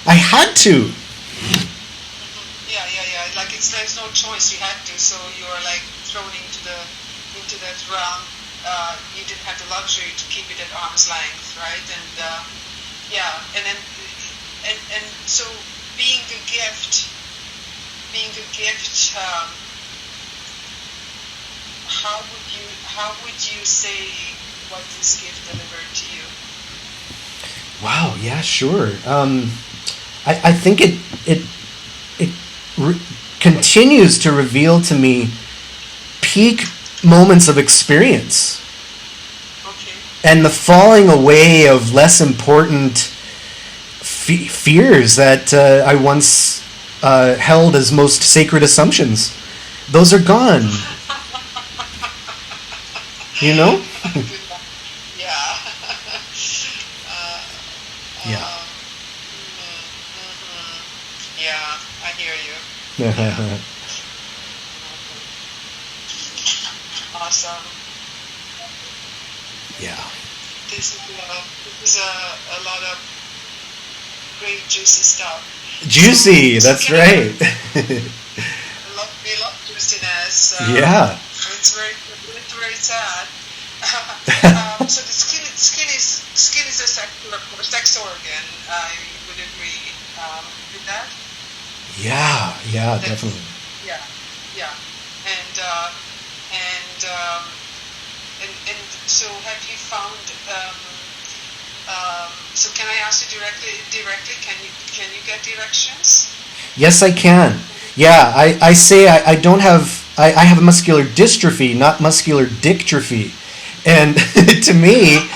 I had to. Yeah. Like there's no choice. You had to. So you were like thrown into that realm. You didn't have the luxury to keep it at arm's length, right? And and so being a gift. How would you say what this gift delivered to you? Wow. Yeah. Sure. I think it continues to reveal to me peak moments of experience. Okay. And the falling away of less important fears that I once held as most sacred assumptions. Those are gone. Yeah. Yeah. Yeah, I hear you. Yeah. Awesome. Yeah. This is a lot of great juicy stuff. Juicy, that's right. We love juiciness. Yeah. It's very sad. So the skin is a sex organ. I would agree with that. Yeah, definitely. Yeah. And so have you found? So can I ask you directly? Can you get directions? Yes, I can. Yeah, I say I don't have. I have muscular dystrophy, not muscular dictrophy, and to me,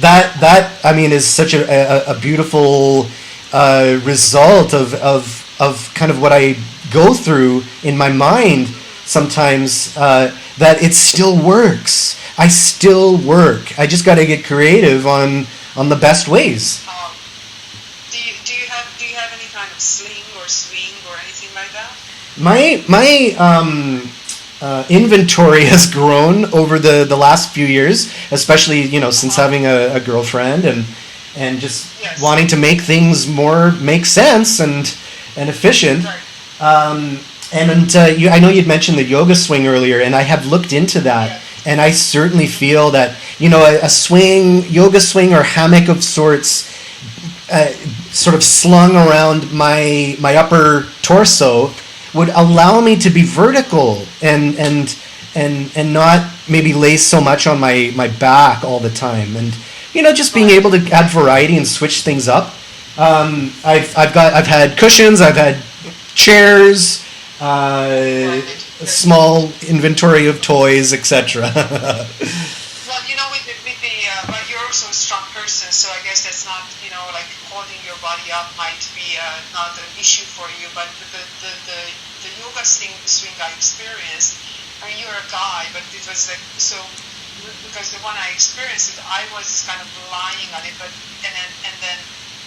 that I mean is such a beautiful result of kind of what I go through in my mind sometimes. That it still works. I still work. I just got to get creative on the best ways. Do you have any kind of sling or swing or anything like that? My inventory has grown over the last few years, especially since having a girlfriend and just wanting to make things more make sense and efficient. Right. I know you'd mentioned the yoga swing earlier, and I have looked into that, and I certainly feel that a swing, yoga swing or hammock of sorts, sort of slung around my upper torso, would allow me to be vertical and not maybe lay so much on my back all the time, and just being able to add variety and switch things up. I've had cushions, I've had chairs, a small inventory of toys, etc. Well, but you're also a strong person, so I guess that's not, like holding your body up might be not an issue for you. But the yoga swing I experienced, I mean, you're a guy, but it was like so because the one I experienced, I was kind of lying on it, and then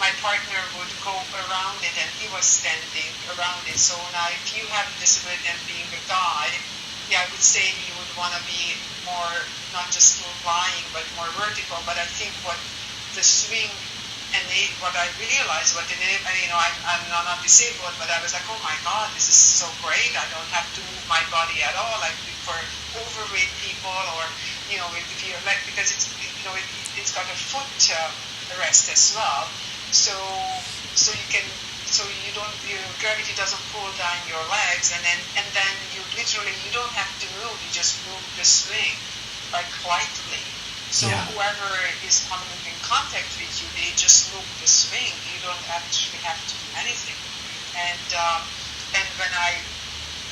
my partner would go around it, and he was standing around it. So now, if you have a disability and being a guy, I would say you would want to be more, not just lying, but more vertical. But I think what the swing what I realized, I'm not disabled, but I was like, oh my God, this is so great. I don't have to move my body at all, like for overweight people, or if you're like, because it's got a foot rest as well. So your gravity doesn't pull down your legs, and then you don't have to move. You just move the swing like lightly. So Yeah. whoever is coming in contact with you, they just move the swing. You don't actually have to do anything. And when I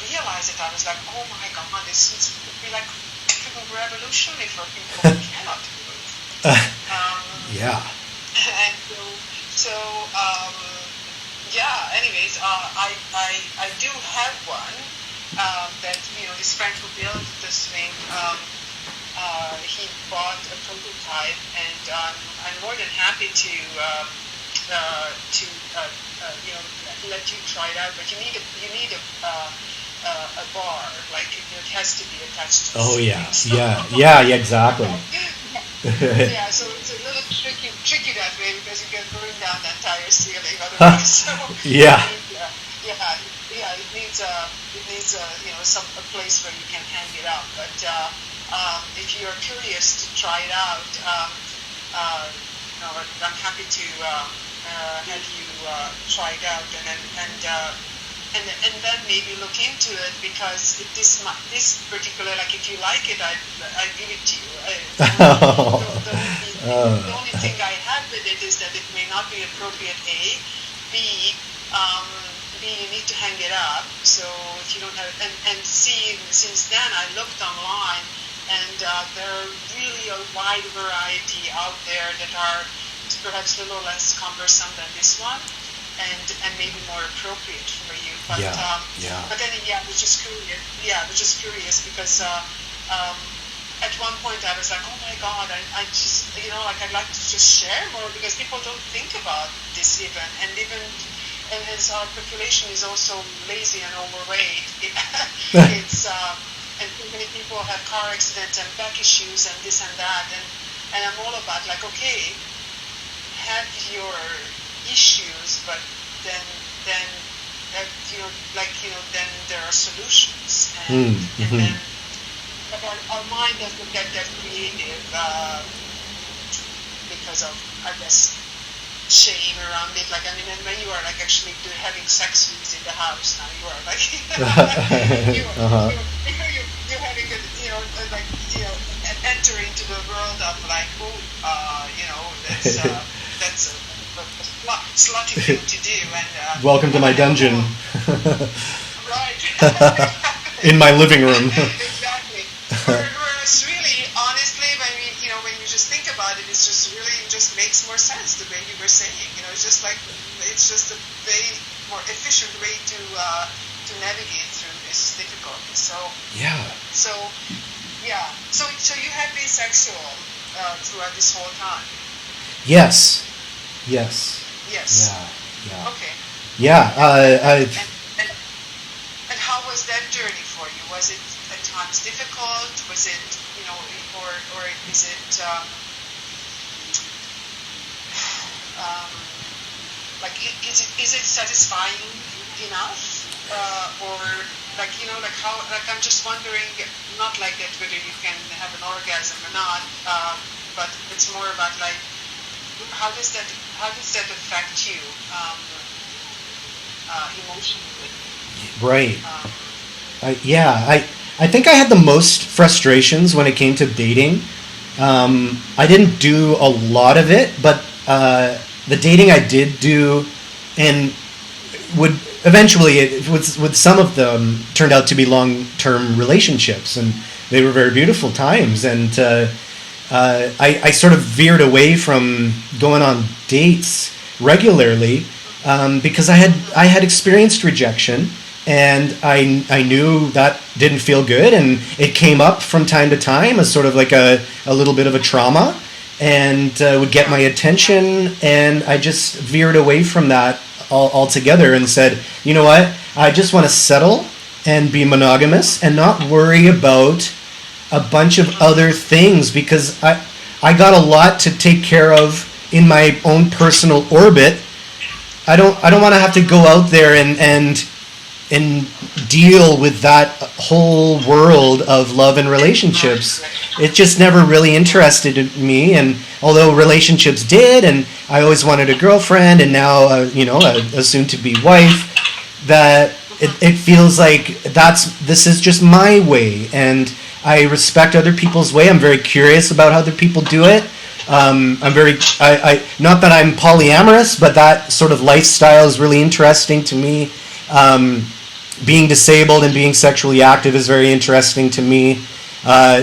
realized it, I was like, oh my God, this seems to be like revolutionary for people who cannot move. Yeah. And so yeah. Anyways, I do have one that this friend who built the swing. He bought a prototype, and I'm more than happy to let you try it out. But you need a bar, like it has to be attached to the ceiling. So, yeah, exactly. yeah, so it's a little tricky that way because you can burn down the entire ceiling otherwise. So Yeah. It needs a place where you can hang it up. But if you're curious to try it out, I'm happy to have you try it out, and then maybe look into it, because if this particular, like, if you like it, I give it to you. The only thing I have with it is that it may not be appropriate. A, B, you need to hang it up. So if you don't have it, and C, since then I looked online, and there are really a wide variety out there that are perhaps a little less cumbersome than this one, and maybe more appropriate for you. But but then I was just curious. Yeah, I was just curious because at one point I was like, oh my God, I just I'd like to just share more, because people don't think about this even. And as our population is also lazy and overweight, it's and too many people have car accidents and back issues and this and that, and I'm all about, like, okay, have your issues, but then then there are solutions, and then our mind doesn't get that creative because of, I guess, shame around it. Like, I mean, and when you are, like, actually having sex in the house now, you are like you're having a, enter into the world of, like, that's a slutty thing to do. And welcome to my dungeon. Right. In my living room. Exactly. Whereas really, honestly, when you just think about it, it's just really just makes more sense the way you were saying. It's just like, it's just a way more efficient way to navigate through this difficulty. So So you have been sexual throughout this whole time. Yes. Yeah. Okay. Yeah. And how was that journey for you? Was it at times difficult? Was it, or is it is it satisfying enough? Or I'm just wondering, not like that whether you can have an orgasm or not, but it's more about, like, how does that affect you emotionally? Right. I think I had the most frustrations when it came to dating. I didn't do a lot of it, but the dating I did do, and would eventually, with some of them, turned out to be long-term relationships, and they were very beautiful times. And I sort of veered away from going on dates regularly because I had experienced rejection, and I knew that didn't feel good, and it came up from time to time as sort of like a little bit of a trauma, and would get my attention, and I just veered away from that altogether and said, you know what, I just want to settle and be monogamous and not worry about a bunch of other things, because I got a lot to take care of in my own personal orbit. I don't want to have to go out there and deal with that whole world of love and relationships. It just never really interested me, and although relationships did, and I always wanted a girlfriend, and now a soon-to-be wife, that it feels like this is just my way, and I respect other people's way. I'm very curious about how other people do it. Not that I'm polyamorous, but that sort of lifestyle is really interesting to me. Being disabled and being sexually active is very interesting to me.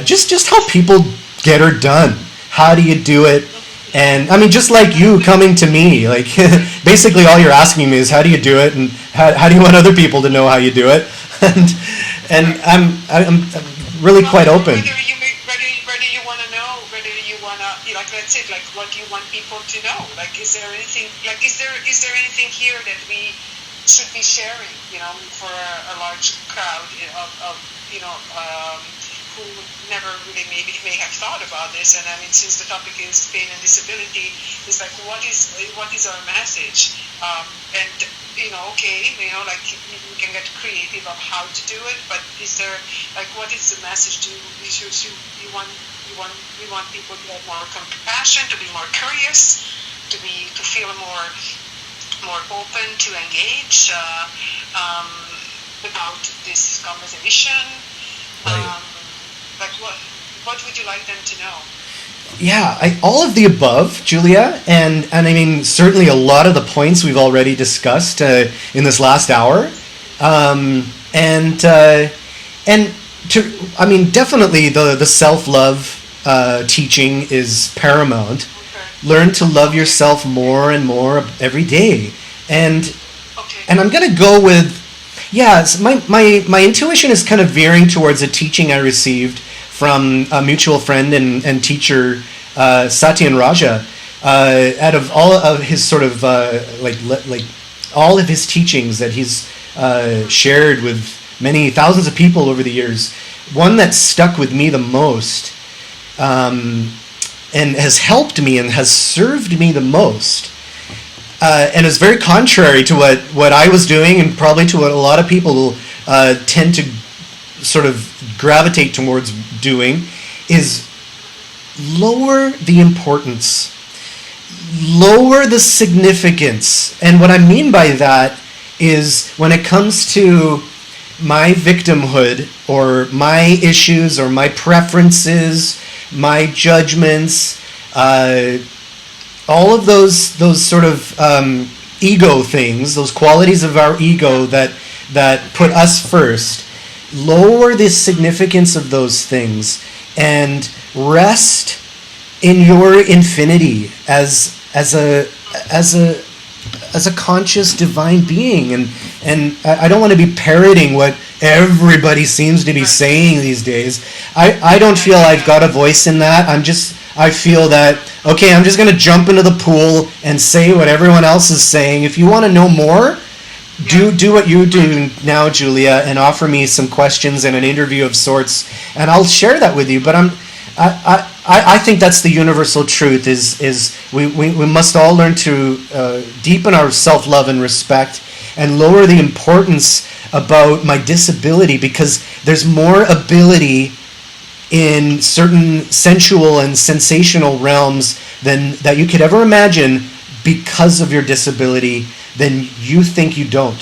Just how people get her done. How do you do it? And I mean, just like you coming to me, like basically all you're asking me is how do you do it, and how do you want other people to know how you do it? and I'm really quite open. Whether you want to know, whether you want to, like, that's it. Like, what do you want people to know? Like, is there anything here that we should be sharing? You know, for a large crowd of who never really may have thought about this. And I mean, since the topic is pain and disability, it's like, what is our message? And okay, like we can get creative of how to do it, but is there, like, what is the message? We want people to have more compassion, to be more curious, to feel more open to engage about this conversation. Right. Like, what would you like them to know? Yeah, all of the above, Julia, and I mean, certainly a lot of the points we've already discussed in this last hour, definitely the self-love teaching is paramount. Okay. Learn to love yourself more and more every day, and I'm gonna go with, my intuition is kind of veering towards a teaching I received from a mutual friend and teacher, Satyan Raja, out of all of his sort of like all of his teachings that he's shared with many thousands of people over the years. One that stuck with me the most, and has helped me and has served me the most, and is very contrary to what I was doing, and probably to what a lot of people tend to sort of gravitate towards doing, is lower the importance, lower the significance. And what I mean by that is, when it comes to my victimhood or my issues or my preferences, my judgments, all of those sort of ego things, those qualities of our ego that put us first, lower the significance of those things and rest in your infinity as a conscious divine being. And I don't want to be parroting what everybody seems to be saying these days. I don't feel I've got a voice in that. I feel that, okay, I'm just going to jump into the pool and say what everyone else is saying. If you want to know more, do what you do now, Julia, and offer me some questions and an interview of sorts, and I'll share that with you. But I think that's the universal truth, is we must all learn to deepen our self-love and respect and lower the importance about my disability, because there's more ability in certain sensual and sensational realms than that you could ever imagine because of your disability than you think you don't.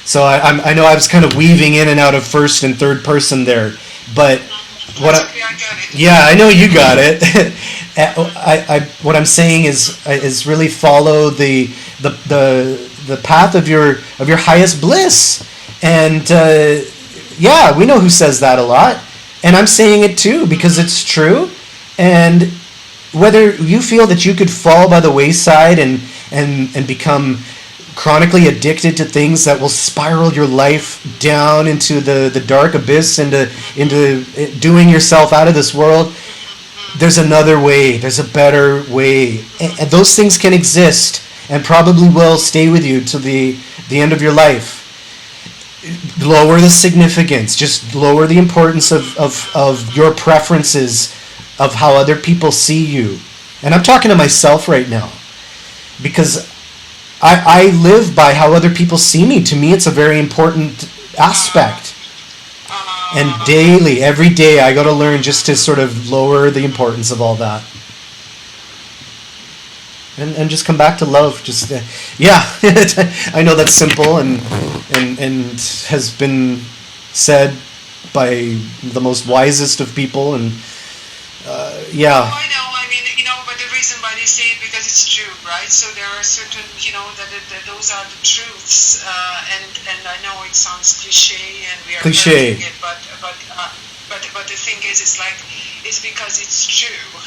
So I know I was kind of weaving in and out of first and third person there, but I know you got it. What I'm saying is really follow the path of your highest bliss, and we know who says that a lot, and I'm saying it too because it's true. And whether you feel that you could fall by the wayside and become chronically addicted to things that will spiral your life down into the dark abyss, into doing yourself out of this world, there's another way, there's a better way, and those things can exist and probably will stay with you to the end of your life. Lower the significance, just lower the importance of your preferences, of how other people see you. And I'm talking to myself right now, because I live by how other people see me. To me, it's a very important aspect. And daily, every day, I got to learn just to sort of lower the importance of all that. And just come back to love. Just I know that's simple and has been said by the most wisest of people, and yeah. Oh, I know. I mean, but the reason why they say it because it's true, right? So there are certain, that those are the truths, and I know it sounds cliche, and we are Cliche. it, but the thing is, it's because it's true.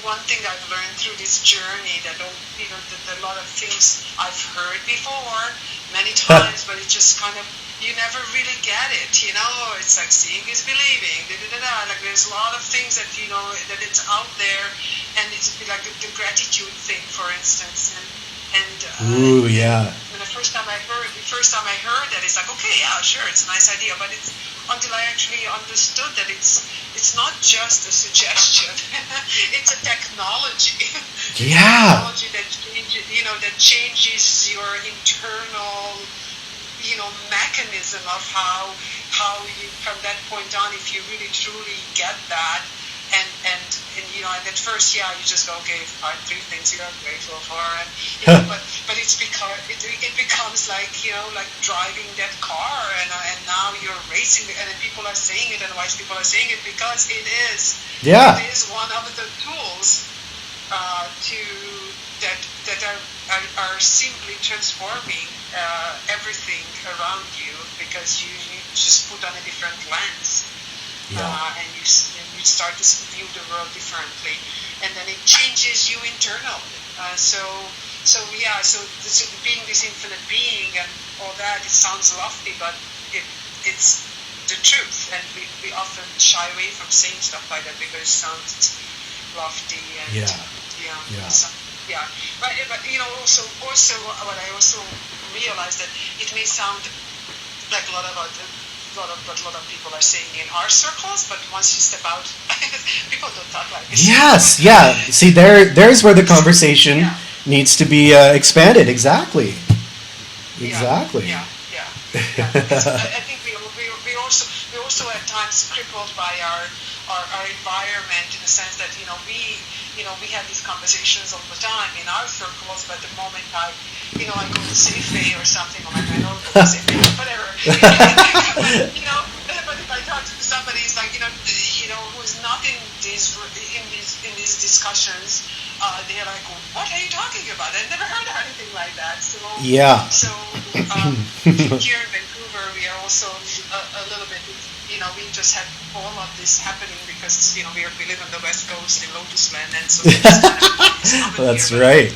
One thing I've learned through this journey that a lot of things I've heard before many times, but it just kind of, you never really get it, it's like seeing is believing, like there's a lot of things that, that it's out there, and it's like the gratitude thing, for instance, ooh, yeah. And the first time I heard that, it's like, okay, yeah, sure, it's a nice idea, but it's until I actually understood that it's not just a suggestion, it's a technology. Yeah. Technology that changes your internal, mechanism of how you, from that point on, if you really truly get that, and at first, you just go, okay, find 3 things you're grateful for, and but it's because it becomes like like driving that car, and now you're racing, and people are saying it, and why people are saying it, because it is. Yeah. It is one of the tools that are simply transforming everything around you, because you just put on a different lens, and you start to view the world differently, and then it changes you internally. So being this infinite being and all that, it sounds lofty, but it's the truth, and we often shy away from saying stuff like that because it sounds lofty and but also what I also realized, that it may sound like a lot of people are saying in our circles, but once you step out, people don't talk like this. Yes, yeah. See, there's where the conversation needs to be expanded. Exactly. Exactly. Yeah. I think we also at times crippled by our environment, in the sense that we have these conversations all the time in our circles, but the moment I go to Safeway or something, or I don't go to Safeway, whatever, but if I talk to somebody, it's like, who's not in these discussions, they're like, what are you talking about? I've never heard of anything like that. So yeah. So here in Vancouver, we are also a little bit, we just had all of this happening because we live on the West Coast in Lotus Land, and so that's here, right.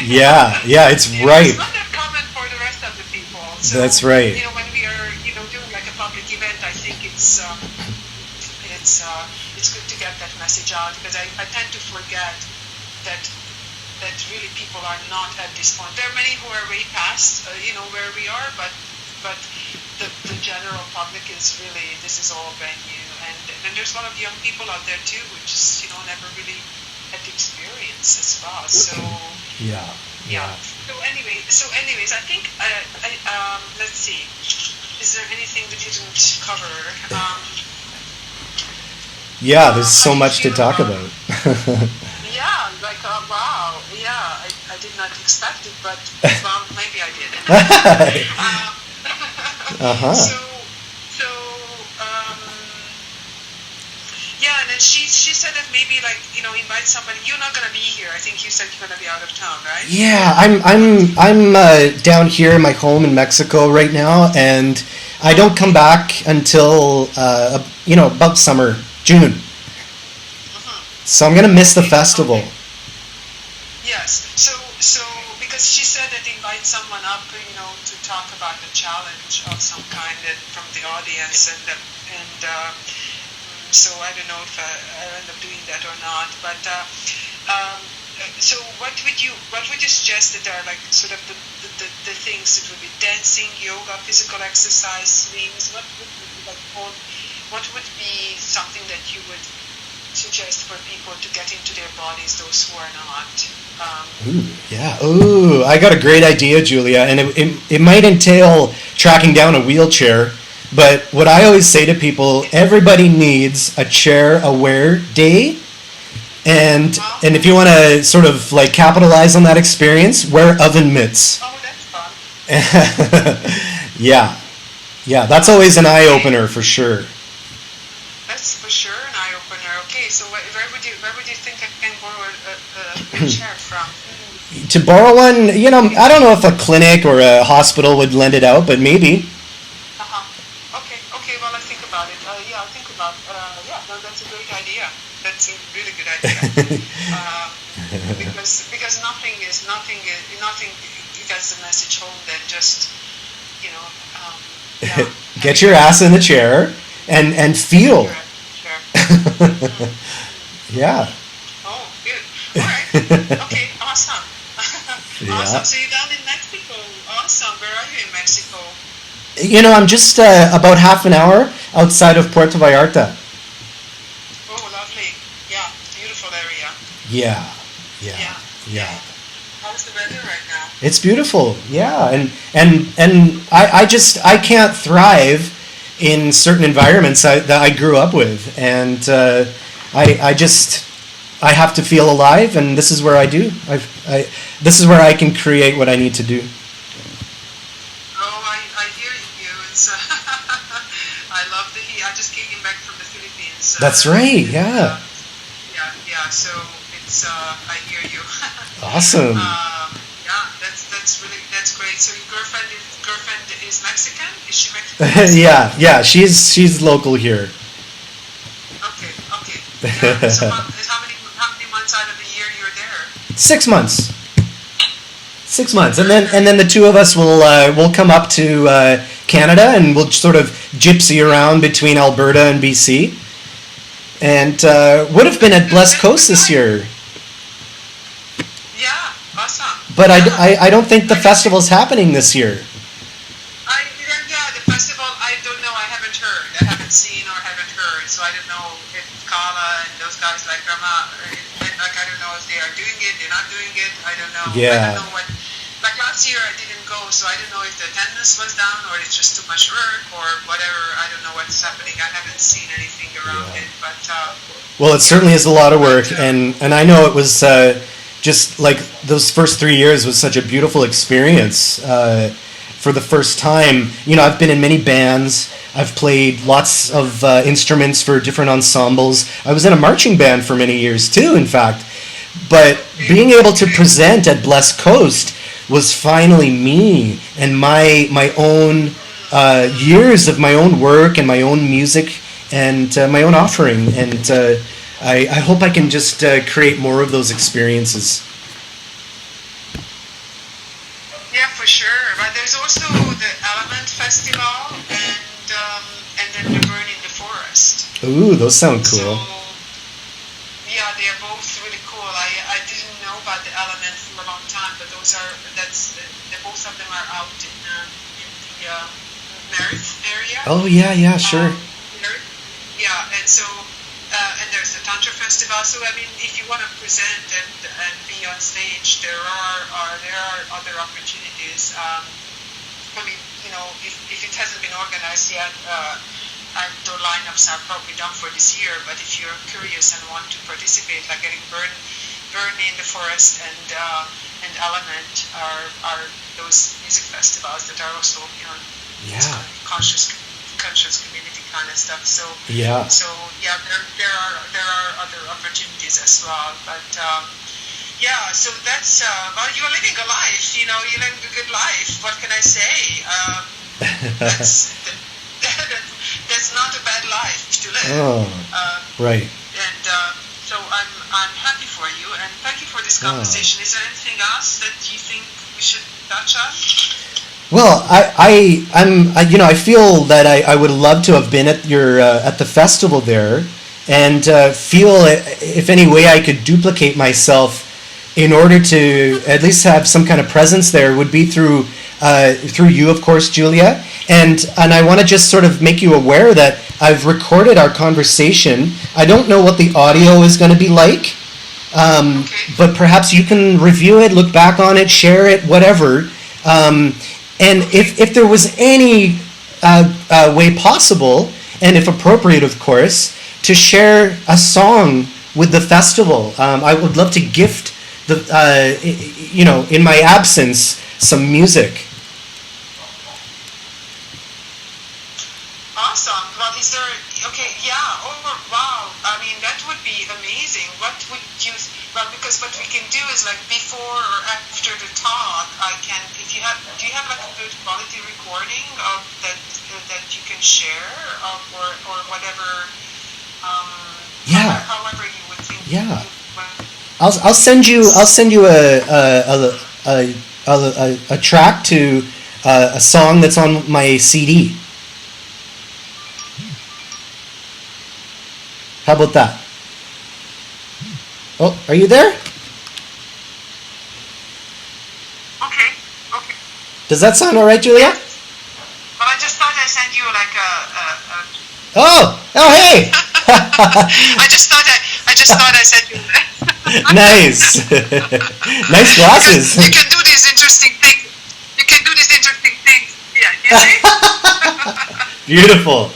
Yeah, it's right. It's not that common for the rest of the people. So, that's right. When we are doing like a public event, I think it's good to get that message out, because I tend to forget that really people are not at this point. There are many who are way past where we are, but the general public is really, this is all brand new, and there's a lot of young people out there too, who just never really had the experience as well. So yeah. So anyways, I think let's see, is there anything we didn't cover? Yeah, there's so much to talk about. Yeah, like wow, yeah, I did not expect it, but well, maybe I did. Yeah, and then she said that maybe invite somebody. You're not gonna be here. I think you said you're gonna be out of town, right? Yeah, I'm down here in my home in Mexico right now, and I don't come back until about summer, June. So I'm gonna miss the festival. Okay. Yes. So because she said that invite someone up, to talk about a challenge of some kind from the audience, and so I don't know if I'll end up doing that or not. But so what would you suggest that are like sort of the things that would be dancing, yoga, physical exercise, swings? What would be what would be something that you would suggest for people to get into their bodies, those who are not? I got a great idea, Julia, and it might entail tracking down a wheelchair, but what I always say to people, everybody needs a chair aware day, and if you want to sort of like capitalize on that experience, wear oven mitts. Oh, that's fun. Yeah, that's always an eye opener for sure. That's for sure an eye opener. Okay, so where would you think I can borrow a wheelchair from? To borrow one, I don't know if a clinic or a hospital would lend it out, but maybe. Okay. Well, I think about it. Yeah, I'll think about. Yeah, no, that's a great idea. That's a really good idea. Because nothing gets the message home that just yeah, get your ass in the chair and feel. Yeah. Oh, good. All right. Okay. Awesome. Yeah. Awesome. So you're down in Mexico. Awesome. Where are you in Mexico? I'm just about half an hour outside of Puerto Vallarta. Oh, lovely. Yeah, beautiful area. Yeah. How's the weather right now? It's beautiful. Yeah, and I can't thrive in certain environments that I grew up with, and I have to feel alive, and this is where I do. This is where I can create what I need to do. Oh, I hear you. It's I love the heat. I just came back from the Philippines. That's right. Yeah. Yeah. So it's I hear you. Awesome. Yeah, that's great. So your girlfriend is Mexican? Is she Mexican? Yeah. She's local here. Okay. Yeah. So how many months out of the year you're there? 6 months. 6 months, and then the two of us will come up to Canada, and we'll sort of gypsy around between Alberta and BC, and would have been at Blessed Coast this year. Yeah, awesome. But I don't think the festival's happening this year. Yeah, the festival, I don't know, I haven't heard. I haven't seen or haven't heard, so I don't know if Carla and those guys like Rama, I don't know if they are doing it, they're not doing it, I don't know. Yeah. I don't know what, like last year I didn't go, so I don't know if the attendance was down or it's just too much work or whatever, I don't know what's happening. I haven't seen anything around it, but... well, it certainly is a lot of work, and I know it was... just like those first 3 years was such a beautiful experience for the first time. I've been in many bands. I've played lots of instruments for different ensembles. I was in a marching band for many years too, in fact. But being able to present at Blessed Coast was finally me and my own years of my own work and my own music and my own offering. And I hope I can just create more of those experiences. Yeah, for sure. But there's also the Element Festival and then the Burn in the Forest. Ooh, those sound cool. So, yeah, they are both really cool. I didn't know about the Element for a long time, but both of them are out in the Meredith area. Oh yeah, sure. Yeah, and so. And there's the Tantra Festival. So I mean, if you want to present and be on stage, there are other opportunities. I mean, if it hasn't been organized yet, the lineups are probably done for this year. But if you're curious and want to participate, like getting Burn in the Forest and Element are those music festivals that are also conscious community kind of stuff. So yeah, there are other opportunities as well. But so that's well, you're living a life. You're living a good life. What can I say? That's not a bad life to live. Oh, right. And so I'm happy for you, and thank you for this conversation. Is there anything else that you think we should touch on? Well, I feel that I would love to have been at your at the festival there, and feel if any way I could duplicate myself in order to at least have some kind of presence there would be through you, of course, Julia. And I want to just sort of make you aware that I've recorded our conversation. I don't know what the audio is going to be like, but perhaps you can review it, look back on it, share it, whatever. And if there was any way possible, and if appropriate, of course, to share a song with the festival, I would love to gift in my absence, some music. awesome. Well, is there, okay, yeah, oh, wow. I mean, that would be amazing. What would you, well, because what we can do is like before or after the talk, I can, if you have, do you have like a good quality recording of that, that you can share or whatever, Yeah. however you would think. Yeah. I'll send you a track to a song that's on my CD. How about that? Oh, are you there? Okay. Does that sound all right, Julia? Well, I just thought I sent you like Oh, hey! I just thought I sent you that. Nice. Nice glasses. You can do these interesting things. Yeah, you see? Beautiful.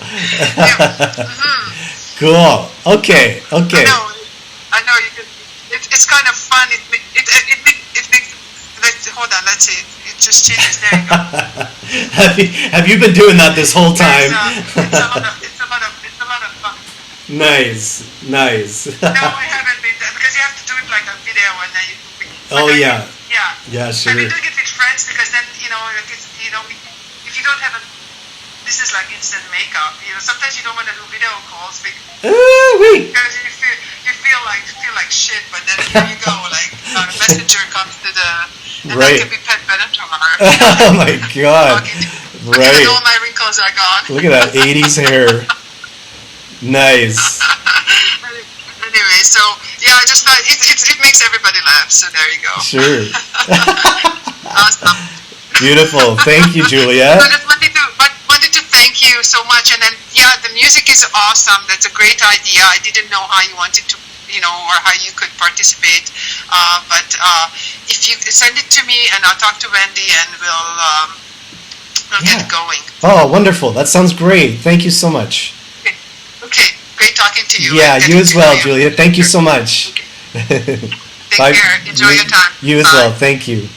Yeah. Mm-hmm. Cool. Okay. I know. You can. It's kind of fun. It makes. Hold on. Let's see. It just changes. There you go. Have you been doing that this whole time? It's a lot of fun. Nice. No, I haven't been because you have to do it like a video and then you. Oh yeah. Yeah. Yeah, sure. I've been doing it with friends because then if you don't have a. This is like instant makeup. Sometimes you don't want to do video calls because you feel like shit. But then here you go, like messenger comes to the and right. that can be pet better tomorrow. Oh my god! Right. And all my wrinkles are gone. Look at that 80s hair. Nice. Anyway, so yeah, I just thought it makes everybody laugh. So there you go. Sure. Awesome. Beautiful. Thank you, Julia. So I just wanted to thank you so much. And then, yeah, the music is awesome. That's a great idea. I didn't know how you wanted to, or how you could participate. But if you send it to me, and I'll talk to Wendy, and we'll get going. Oh, wonderful. That sounds great. Thank you so much. Okay. Great talking to you. Yeah, you as well, Julia. Thank you so much. Okay. Take care. Enjoy your time. You as well. Thank you.